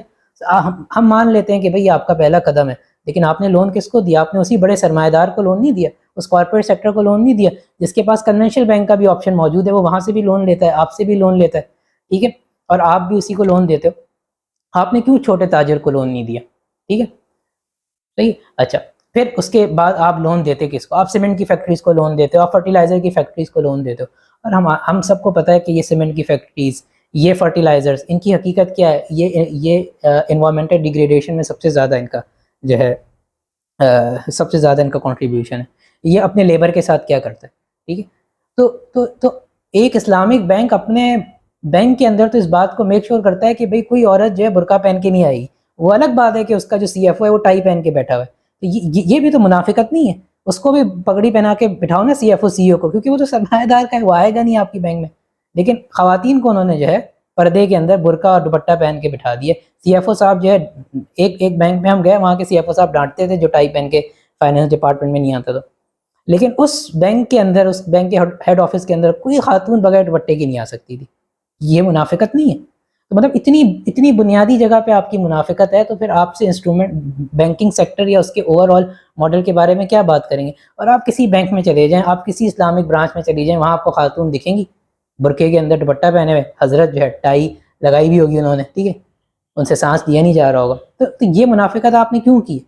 A: ہم مان لیتے ہیں کہ بھئی آپ کا پہلا قدم ہے، لیکن آپ نے لون کس کو دیا؟ آپ نے اسی بڑے سرمایہ دار کو لون نہیں دیا، اس کارپوریٹ سیکٹر کو لون نہیں دیا جس کے پاس کنونشنل بینک کا بھی آپشن موجود ہے. وہ وہاں سے بھی لون لیتا ہے، آپ سے بھی لون لیتا ہے، ٹھیک ہے، اور آپ بھی اسی کو لون دیتے ہو. آپ نے کیوں چھوٹے تاجر کو لون نہیں دیا؟ ٹھیک ہے، صحیح. اچھا، پھر اس کے بعد آپ لون دیتے کس کو؟ آپ سیمنٹ کی فیکٹریز کو لون دیتے ہو، آپ فرٹیلائزر کی فیکٹریز کو لون دیتے ہو. اور ہم سب کو پتہ ہے کہ یہ سیمنٹ کی فیکٹریز، یہ فرٹیلائزرز، ان کی حقیقت کیا ہے؟ یہ انوائرمنٹل ڈیگریڈیشن میں سب سے زیادہ ان کا جو ہے سب سے زیادہ ان کا کنٹریبیوشن ہے. یہ اپنے لیبر کے ساتھ کیا کرتا ہے؟ ٹھیک ہے. تو ایک اسلامک بینک اپنے بینک کے اندر تو اس بات کو میک شور کرتا ہے کہ بھئی کوئی عورت جو ہے برقع پہن کے نہیں آئے گی. وہ الگ بات ہے کہ اس کا جو سی ایف او ہے وہ ٹائی پہن کے بیٹھا ہوا ہے. تو یہ بھی تو منافقت نہیں ہے؟ اس کو بھی پگڑی پہنا کے بٹھاؤ نا سی ایف او سی او کو، کیونکہ وہ تو سرمایہ دار کا ہے، وہ آئے گا نہیں آپ کی بینک میں. لیکن خواتین کو انہوں نے جو ہے پردے کے اندر برقع اور دوپٹہ پہن کے بٹھا دیا. سی ایف او صاحب جو ہے ایک بینک میں ہم گئے، وہاں کے سی ایف او صاحب ڈانٹتے تھے جو ٹائی پہن کے فائنانس ڈپارٹمنٹ میں نہیں آتا تھا. لیکن اس بینک کے اندر، اس بینک کے ہیڈ آفس کے اندر کوئی خاتون بغیر دوپٹے کی نہیں آ سکتی تھی. یہ منافقت نہیں ہے؟ تو مطلب اتنی بنیادی جگہ پہ آپ کی منافقت ہے، تو پھر آپ سے انسٹرومنٹ بینکنگ سیکٹر یا اس کے اوور آل ماڈل کے بارے میں کیا بات کریں گے؟ اور آپ کسی بینک میں چلے جائیں، آپ کسی اسلامک برانچ میں چلی جائیں، وہاں آپ کو خاتون دکھیں گی برقعے کے اندر دوپٹہ پہنے ہوئے، حضرت جو ہے ٹائی لگائی بھی ہوگی انہوں نے، ٹھیک ہے، ان سے سانس لیا نہیں جا رہا ہوگا. تو یہ منافقت آپ نے کیوں کی؟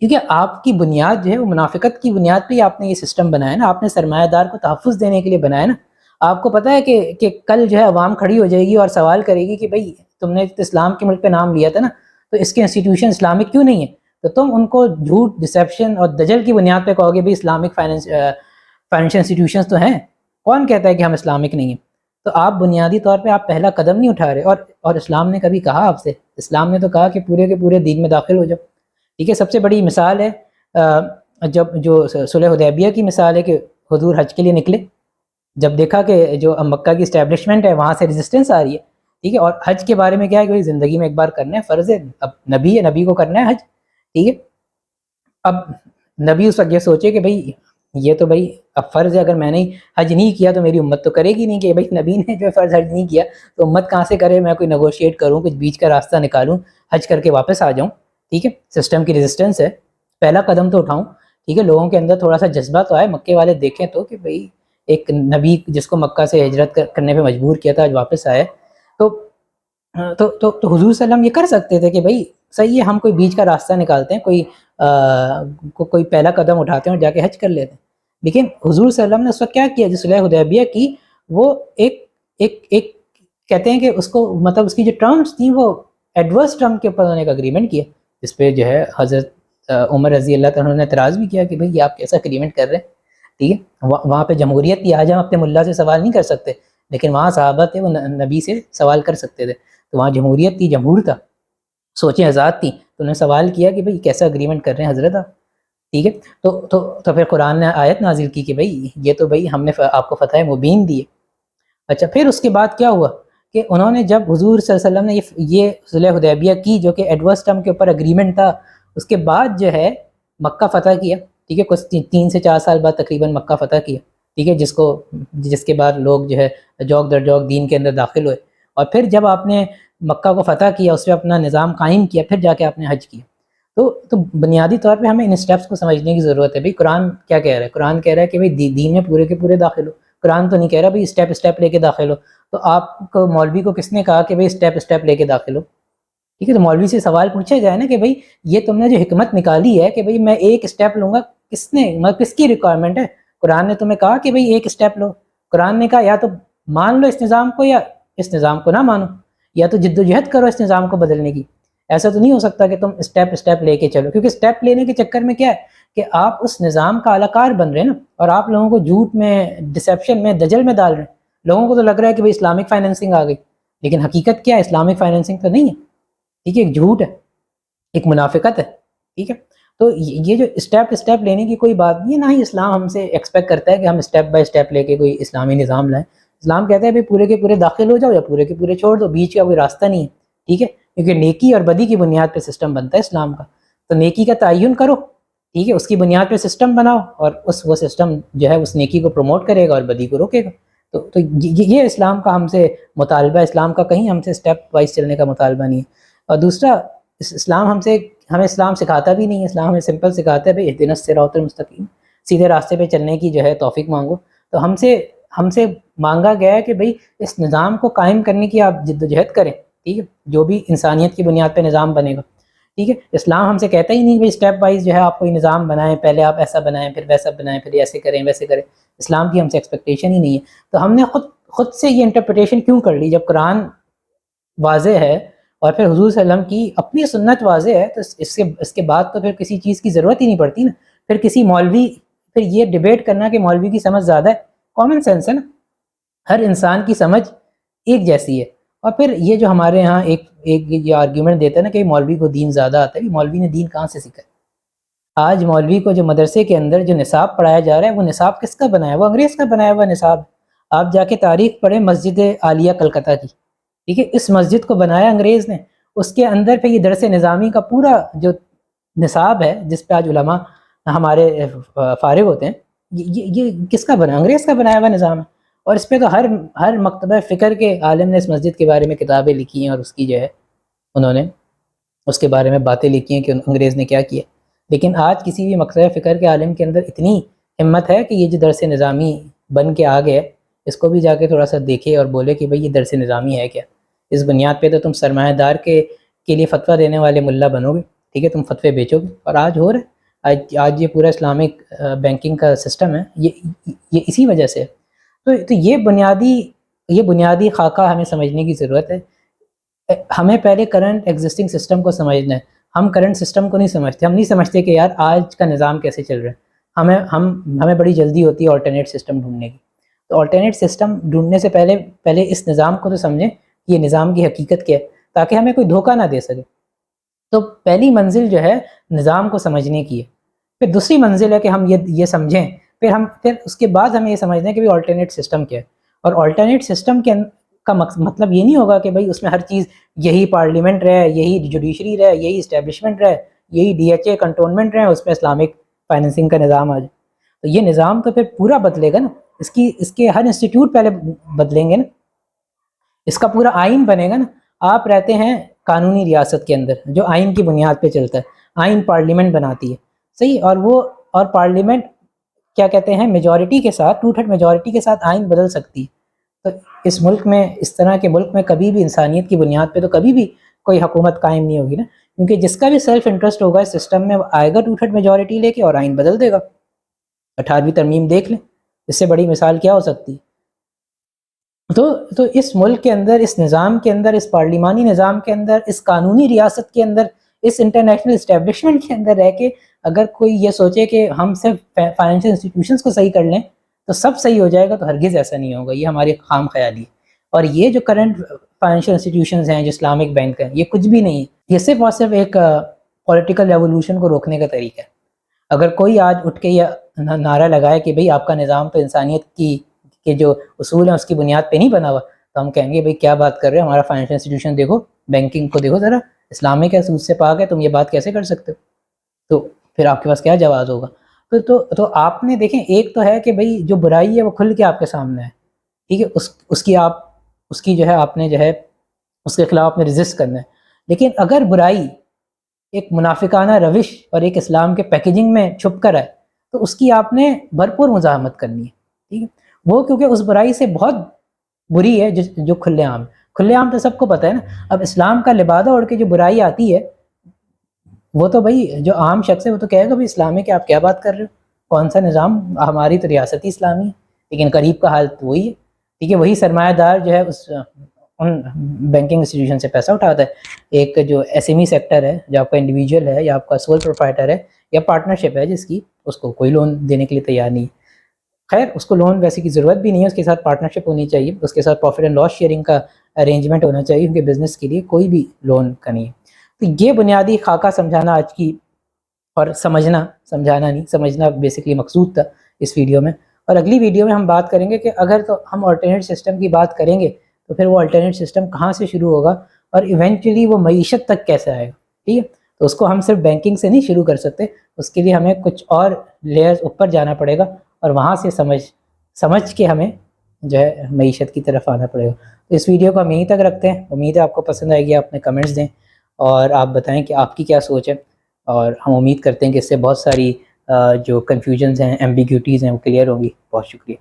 A: کیونکہ آپ کی بنیاد جو ہے وہ منافقت کی بنیاد پہ ہی آپ نے یہ سسٹم بنایا نا. آپ نے سرمایہ دار کو تحفظ دینے کے لیے بنایا نا. آپ کو پتہ ہے کہ کل جو ہے عوام کھڑی ہو جائے گی اور سوال کرے گی کہ بھئی تم نے اسلام کے ملک پہ نام لیا تھا نا، تو اس کے انسٹیٹیوشن اسلامک کیوں نہیں ہے؟ تو تم ان کو جھوٹ، ڈسیپشن اور دجل کی بنیاد پہ کہو گے بھئی اسلامک فائنینشل انسٹیٹیوشنز تو ہیں. کون کہتا ہے کہ ہم اسلامک نہیں ہیں؟ تو آپ بنیادی طور پہ آپ پہلا قدم نہیں اٹھا رہے. اور اسلام نے کبھی کہا آپ سے؟ اسلام نے تو کہا کہ پورے کے پورے دین میں داخل ہو جاؤ. ٹھیک ہے، سب سے بڑی مثال ہے جب جو صلح حدیبیہ کی مثال ہے کہ حضور حج کے لیے نکلے، جب دیکھا کہ جو مکہ کی اسٹیبلشمنٹ ہے وہاں سے ریزسٹنس آ رہی ہے، ٹھیک ہے. اور حج کے بارے میں کیا ہے کہ زندگی میں ایک بار کرنا ہے، فرض ہے، اب نبی ہے، نبی کو کرنا ہے حج، ٹھیک ہے. اب نبی اس وقت یہ سوچے کہ بھئی یہ تو بھئی اب فرض ہے، اگر میں نے حج نہیں کیا تو میری امت تو کرے گی نہیں، کہ بھئی نبی نے جو فرض حج نہیں کیا تو امت کہاں سے کرے؟ میں کوئی نیگوشیٹ کروں، کچھ بیچ کا راستہ نکالوں، حج کر کے واپس آ جاؤں، ٹھیک ہے. سسٹم کی ریزسٹنس ہے، پہلا قدم تو اٹھاؤں، ٹھیک ہے. لوگوں کے اندر تھوڑا سا جذبہ تو آئے، مکے والے دیکھیں تو کہ بھئی ایک نبی جس کو مکہ سے ہجرت کرنے پہ مجبور کیا تھا آج واپس آئے. تو حضور صلی اللہ علیہ وسلم یہ کر سکتے تھے کہ بھئی صحیح ہے، ہم کوئی بیچ کا راستہ نکالتے ہیں، کوئی پہلا قدم اٹھاتے ہیں اور جا کے حج کر لیتے ہیں. لیکن حضور صلی اللہ علیہ وسلم نے اس وقت کیا کیا؟ جو صلح حدیبیہ کی، وہ ایک کہتے ہیں کہ اس کو مطلب اس کی جو ٹرمز تھیں وہ ایڈورس ٹرم کے اوپر انہوں نے ایک اگریمنٹ کیا، جس پہ جو ہے حضرت عمر رضی اللہ تعالیٰ نے اعتراض بھی کیا کہ بھئی یہ آپ کیسا اگریمنٹ کر رہے ہیں، ٹھیک ہے. وہاں پہ جمہوریت تھی، آج ہم اپنے ملا سے سوال نہیں کر سکتے، لیکن وہاں صحابہ تھے، وہ نبی سے سوال کر سکتے تھے. تو وہاں جمہوریت تھی، جمہور تھا، سوچیں آزاد تھی، تو انہوں نے سوال کیا کہ بھئی کیسا اگریمنٹ کر رہے ہیں حضرت آپ، ٹھیک ہے، تو پھر قرآن نے آیت نازل کی کہ بھائی یہ تو بھائی ہم نے آپ کو فتح مبین دی ہے۔ اچھا، پھر اس کے بعد کیا ہوا کہ انہوں نے جب حضور صلی اللہ علیہ وسلم نے یہ صلح حدیبیہ کی جو کہ ایڈورس ٹرم کے اوپر اگریمنٹ تھا، اس کے بعد جو ہے مکہ فتح کیا، ٹھیک ہے، کچھ 3 سے 4 سال بعد تقریباً مکہ فتح کیا، ٹھیک ہے، جس کے بعد لوگ جو ہے جوک در جوک دین کے اندر داخل ہوئے، اور پھر جب آپ نے مکہ کو فتح کیا، اس پہ اپنا نظام قائم کیا، پھر جا کے آپ نے حج کیا۔ تو بنیادی طور پہ ہمیں ان اسٹیپس کو سمجھنے کی ضرورت ہے۔ بھائی قرآن کیا کہہ رہا ہے؟ قرآن کہہ رہا ہے کہ بھائی دین میں پورے کے پورے داخل ہو۔ قرآن تو نہیں کہہ رہا بھائی اسٹیپ اسٹیپ لے کے داخل ہو۔ تو آپ کو مولوی کو کس نے کہا کہ بھائی اسٹیپ اسٹیپ لے کے داخل ہو؟ ٹھیک ہے، تو مولوی سے سوال پوچھا جائے نا کہ بھائی یہ تم نے جو حکمت نکالی ہے کہ بھائی میں ایک اسٹیپ لوں گا، کس نے، مطلب کس کی ریکوائرمنٹ ہے؟ قرآن نے تمہیں کہا کہ بھائی ایک اسٹیپ لو؟ قرآن نے کہا یا تو مان لو اس نظام کو یا اس نظام کو نہ مانو، یا تو جد و جہد کرو اس نظام کو بدلنے کی۔ ایسا تو نہیں ہو سکتا کہ تم اسٹیپ اسٹیپ لے کے چلو، کیونکہ اسٹیپ لینے کے چکر میں کیا ہے کہ آپ اس نظام کا اعلی کار بن رہے ہیں نا، اور آپ لوگوں کو جھوٹ میں، ڈسیپشن میں، دجل میں ڈال رہے ہیں۔ لوگوں کو تو لگ رہا ہے کہ بھائی اسلامک فائنینسنگ آ گئی، لیکن حقیقت کیا ہے؟ اسلامک فائنینسنگ تو نہیں ہے، ٹھیک ہے، ایک جھوٹ ہے، ایک منافقت ہے، ٹھیک ہے۔ تو یہ جو اسٹیپ اسٹیپ لینے کی کوئی بات نہیں ہے، نہ ہی اسلام ہم سے ایکسپیکٹ کرتا ہے کہ ہم اسٹیپ بائی اسٹیپ لے کے کوئی اسلامی نظام لائیں۔ اسلام کہتا ہے بھائی پورے کے پورے داخل ہو جاؤ یا پورے کے پورے چھوڑ دو، بیچ کا کوئی راستہ نہیں ہے، ٹھیک ہے، کیونکہ نیکی اور بدی کی بنیاد پہ سسٹم بنتا ہے اسلام کا۔ تو نیکی کا تعین کرو، ٹھیک ہے، اس کی بنیاد پہ سسٹم بناؤ، اور وہ سسٹم جو ہے اس نیکی کو پروموٹ کرے گا اور بدی کو روکے گا۔ تو یہ اسلام کا ہم سے مطالبہ، اسلام کا کہیں ہم سے اسٹیپ وائز چلنے کا مطالبہ نہیں ہے۔ اور دوسرا، اسلام ہمیں اسلام سکھاتا بھی نہیں ہے۔ اسلام ہمیں سمپل سکھاتا ہے بھائی اہدنا الصراط المستقیم، سیدھے راستے پہ چلنے کی جو ہے توفیق مانگو۔ تو ہم سے مانگا گیا ہے کہ بھائی اس نظام کو قائم کرنے کی آپ جد و جہد کریں، ٹھیک ہے، جو بھی انسانیت کی بنیاد پہ نظام بنے گا، ٹھیک ہے۔ اسلام ہم سے کہتا ہی نہیں بھائی اسٹیپ وائز جو ہے آپ کوئی نظام بنائیں، پہلے آپ ایسا بنائیں، پھر ویسا بنائیں، پھر ایسے کریں ویسے کریں۔ اسلام کی ہم سے ایکسپیکٹیشن ہی نہیں ہے۔ تو ہم نے خود سے یہ انٹرپریٹیشن کیوں کر لی؟ جب قرآن واضح ہے اور پھر حضور صلی اللہ علیہ وسلم کی اپنی سنت واضح ہے، تو اس کے بعد تو پھر کسی چیز کی ضرورت ہی نہیں پڑتی نا۔ پھر کسی مولوی، پھر یہ ڈیبیٹ کرنا کہ مولوی کی سمجھ زیادہ ہے، کامن سینس ہے نا، ہر انسان کی سمجھ ایک جیسی ہے۔ اور پھر یہ جو ہمارے ہاں ایک یہ آرگیومنٹ دیتا ہے نا کہ مولوی کو دین زیادہ آتا ہے، مولوی نے دین کہاں سے سیکھا ہے؟ آج مولوی کو جو مدرسے کے اندر جو نصاب پڑھایا جا رہا ہے، وہ نصاب کس کا بنایا ہے؟ وہ انگریز کا بنایا ہوا نصاب۔ آپ جا کے تاریخ پڑھیں مسجد عالیہ کلکتہ کی، ٹھیک ہے، اس مسجد کو بنایا انگریز نے، اس کے اندر پہ یہ درس نظامی کا پورا جو نصاب ہے جس پہ آج علماء ہمارے فارغ ہوتے ہیں، یہ کس کا بنا؟ انگریز کا بنایا ہوا نظام ہے۔ اور اس پہ تو ہر مکتبہ فکر کے عالم نے اس مسجد کے بارے میں کتابیں لکھی ہیں، اور اس کی جو ہے انہوں نے اس کے بارے میں باتیں لکھی ہیں کہ انگریز نے کیا کیا۔ لیکن آج کسی بھی مکتبہ فکر کے عالم کے اندر اتنی ہمت ہے کہ یہ جو درس نظامی بن کے آ گیا، اس کو بھی جا کے تھوڑا سا دیکھے اور بولے کہ بھئی یہ درس نظامی ہے کیا؟ اس بنیاد پہ تو تم سرمایہ دار کے لیے فتویٰ دینے والے ملا بنو گے، ٹھیک ہے، تم فتوے بیچو گے، اور آج ہو رہا ہے۔ آج یہ پورا اسلامک بینکنگ کا سسٹم ہے، یہ اسی وجہ سے۔ تو یہ بنیادی خاکہ ہمیں سمجھنے کی ضرورت ہے۔ ہمیں پہلے کرنٹ ایگزسٹنگ سسٹم کو سمجھنا ہے۔ ہم کرنٹ سسٹم کو نہیں سمجھتے، ہم نہیں سمجھتے کہ یار آج کا نظام کیسے چل رہا ہے۔ ہمیں بڑی جلدی ہوتی ہے آلٹرنیٹ سسٹم ڈھونڈنے کی۔ تو آلٹرنیٹ سسٹم ڈھونڈنے سے پہلے اس نظام کو تو سمجھیں کہ یہ نظام کی حقیقت کیا ہے، تاکہ ہمیں کوئی دھوکہ نہ دے سکے۔ تو پہلی منزل جو ہے نظام کو سمجھنے کی ہے۔ پھر دوسری منزل ہے کہ ہم یہ سمجھیں، پھر اس کے بعد ہمیں یہ سمجھنا ہے کہ آلٹرنیٹ سسٹم کیا ہے۔ اور آلٹرنیٹ سسٹم کا مطلب یہ نہیں ہوگا کہ بھئی اس میں ہر چیز یہی پارلیمنٹ رہے، یہی جوڈیشری رہے، یہی اسٹیبلشمنٹ رہے، یہی ڈی ایچ اے کنٹونمنٹ رہے، اس میں اسلامک فائنینسنگ کا نظام آ جائے۔ تو یہ نظام تو پھر پورا بدلے گا نا، اس کے ہر انسٹیٹیوٹ پہلے بدلیں گے نا، اس کا پورا آئین بنے گا نا۔ آپ رہتے ہیں قانونی ریاست کے اندر جو آئین کی بنیاد پہ چلتا ہے، آئین پارلیمنٹ بناتی ہے، صحیح، اور پارلیمنٹ کیا کہتے ہیں، میجورٹی کے ساتھ، 2/3 میجورٹی کے ساتھ آئین بدل سکتی ہے۔ تو اس ملک میں، اس طرح کے ملک میں کبھی بھی انسانیت کی بنیاد پہ تو کبھی بھی کوئی حکومت قائم نہیں ہوگی نا، کیونکہ جس کا بھی سیلف انٹرسٹ ہوگا اس سسٹم میں، وہ آئے گا 2/3 میجورٹی لے کے اور آئین بدل دے گا۔ 18ویں ترمیم دیکھ لیں، اس سے بڑی مثال کیا ہو سکتی ہے؟ تو اس ملک کے اندر، اس نظام کے اندر، اس پارلیمانی نظام کے اندر، اس قانونی ریاست کے اندر، اس انٹرنیشنل اسٹیبلشمنٹ کے اندر رہ کے اگر کوئی یہ سوچے کہ ہم صرف فائنینشیل انسٹیٹیوشنس کو صحیح کر لیں تو سب صحیح ہو جائے گا، تو ہرگز ایسا نہیں ہوگا، یہ ہماری خام خیالی ہے۔ اور یہ جو کرنٹ فائنینشیل انسٹیٹیوشنز ہیں، جو اسلامک بینک ہیں، یہ کچھ بھی نہیں ہے، یہ صرف اور صرف ایک پولیٹیکل ریولوشن کو روکنے کا طریقہ ہے۔ اگر کوئی آج اٹھ کے یہ نعرہ لگائے کہ بھئی آپ کا نظام تو انسانیت کی کے جو اصول ہیں اس کی بنیاد پہ نہیں بنا ہوا، تو ہم کہیں گے بھئی کیا بات کر رہے ہیں، ہمارا فائنینشیل انسٹیٹیوشن دیکھو، بینکنگ کو دیکھو ذرا، اسلامک اصول سے پاک ہے، تم یہ بات کیسے کر سکتے ہو؟ تو پھر آپ کے پاس کیا جواز ہوگا؟ تو آپ نے دیکھیں، ایک تو ہے کہ بھئی جو برائی ہے وہ کھل کے آپ کے سامنے ہے، ٹھیک ہے، اس کی جو ہے آپ نے جو ہے اس کے خلاف آپ نے ریزسٹ کرنا ہے. لیکن اگر برائی ایک منافقانہ روش اور ایک اسلام کے پیکیجنگ میں چھپ کر ہے تو اس کی آپ نے بھرپور مزاحمت کرنی ہے، ٹھیک ہے. وہ کیونکہ اس برائی سے بہت بری ہے جو کھلے عام ہے. کھلے عام تو سب کو پتہ ہے نا. اب اسلام کا لبادہ اوڑھ کے جو برائی آتی ہے وہ تو بھائی جو عام شخص ہے وہ تو کہے گا بھائی اسلامی کہ آپ کیا بات کر رہے ہو، کون سا نظام، ہماری تو ریاستی اسلامی ہے. لیکن قریب کا حال تو وہی ہے، ٹھیک ہے. وہی سرمایہ دار جو ہے ان بینکنگ انسٹیٹیوشن سے پیسہ اٹھاتا ہے. ایک جو ایس ایم ای سیکٹر ہے، جو آپ کا انڈیویجول ہے یا آپ کا سول پروپرائٹر ہے یا پارٹنرشپ ہے جس کی، اس کو کوئی لون دینے کے لیے تیار نہیں. خیر اس کو لون ویسے کی ضرورت بھی نہیں ہے، اس کے ساتھ پارٹنرشپ ہونی چاہیے، اس کے ساتھ پروفٹ اینڈ لاس شیئرنگ کا ارینجمنٹ ہونا چاہیے، کیونکہ بزنس کے لیے کوئی بھی لون کا نہیں ہے. تو یہ بنیادی خاکہ سمجھانا آج کی، اور سمجھانا نہیں، سمجھنا بیسکلی مقصود تھا اس ویڈیو میں. اور اگلی ویڈیو میں ہم بات کریں گے کہ اگر تو ہم آلٹرنیٹ سسٹم کی بات کریں گے تو پھر وہ آلٹرنیٹ سسٹم کہاں سے شروع ہوگا اور ایونچولی وہ معیشت تک کیسے آئے گا، ٹھیک ہے. تو اس کو ہم صرف بینکنگ سے نہیں شروع کر سکتے، اس کے لیے ہمیں کچھ اور لیئرز اوپر جانا پڑے گا اور وہاں سے سمجھ کے ہمیں جو ہے معیشت کی طرف آنا پڑے گا. تو اس ویڈیو کو ہم یہیں تک رکھتے ہیں. امید ہے آپ کو پسند آئے گی. آپ نے کمنٹس دیں اور آپ بتائیں کہ آپ کی کیا سوچ ہے، اور ہم امید کرتے ہیں کہ اس سے بہت ساری جو کنفیوژنز ہیں، ایمبیگوٹیز ہیں، وہ کلیئر ہوں گی. بہت شکریہ.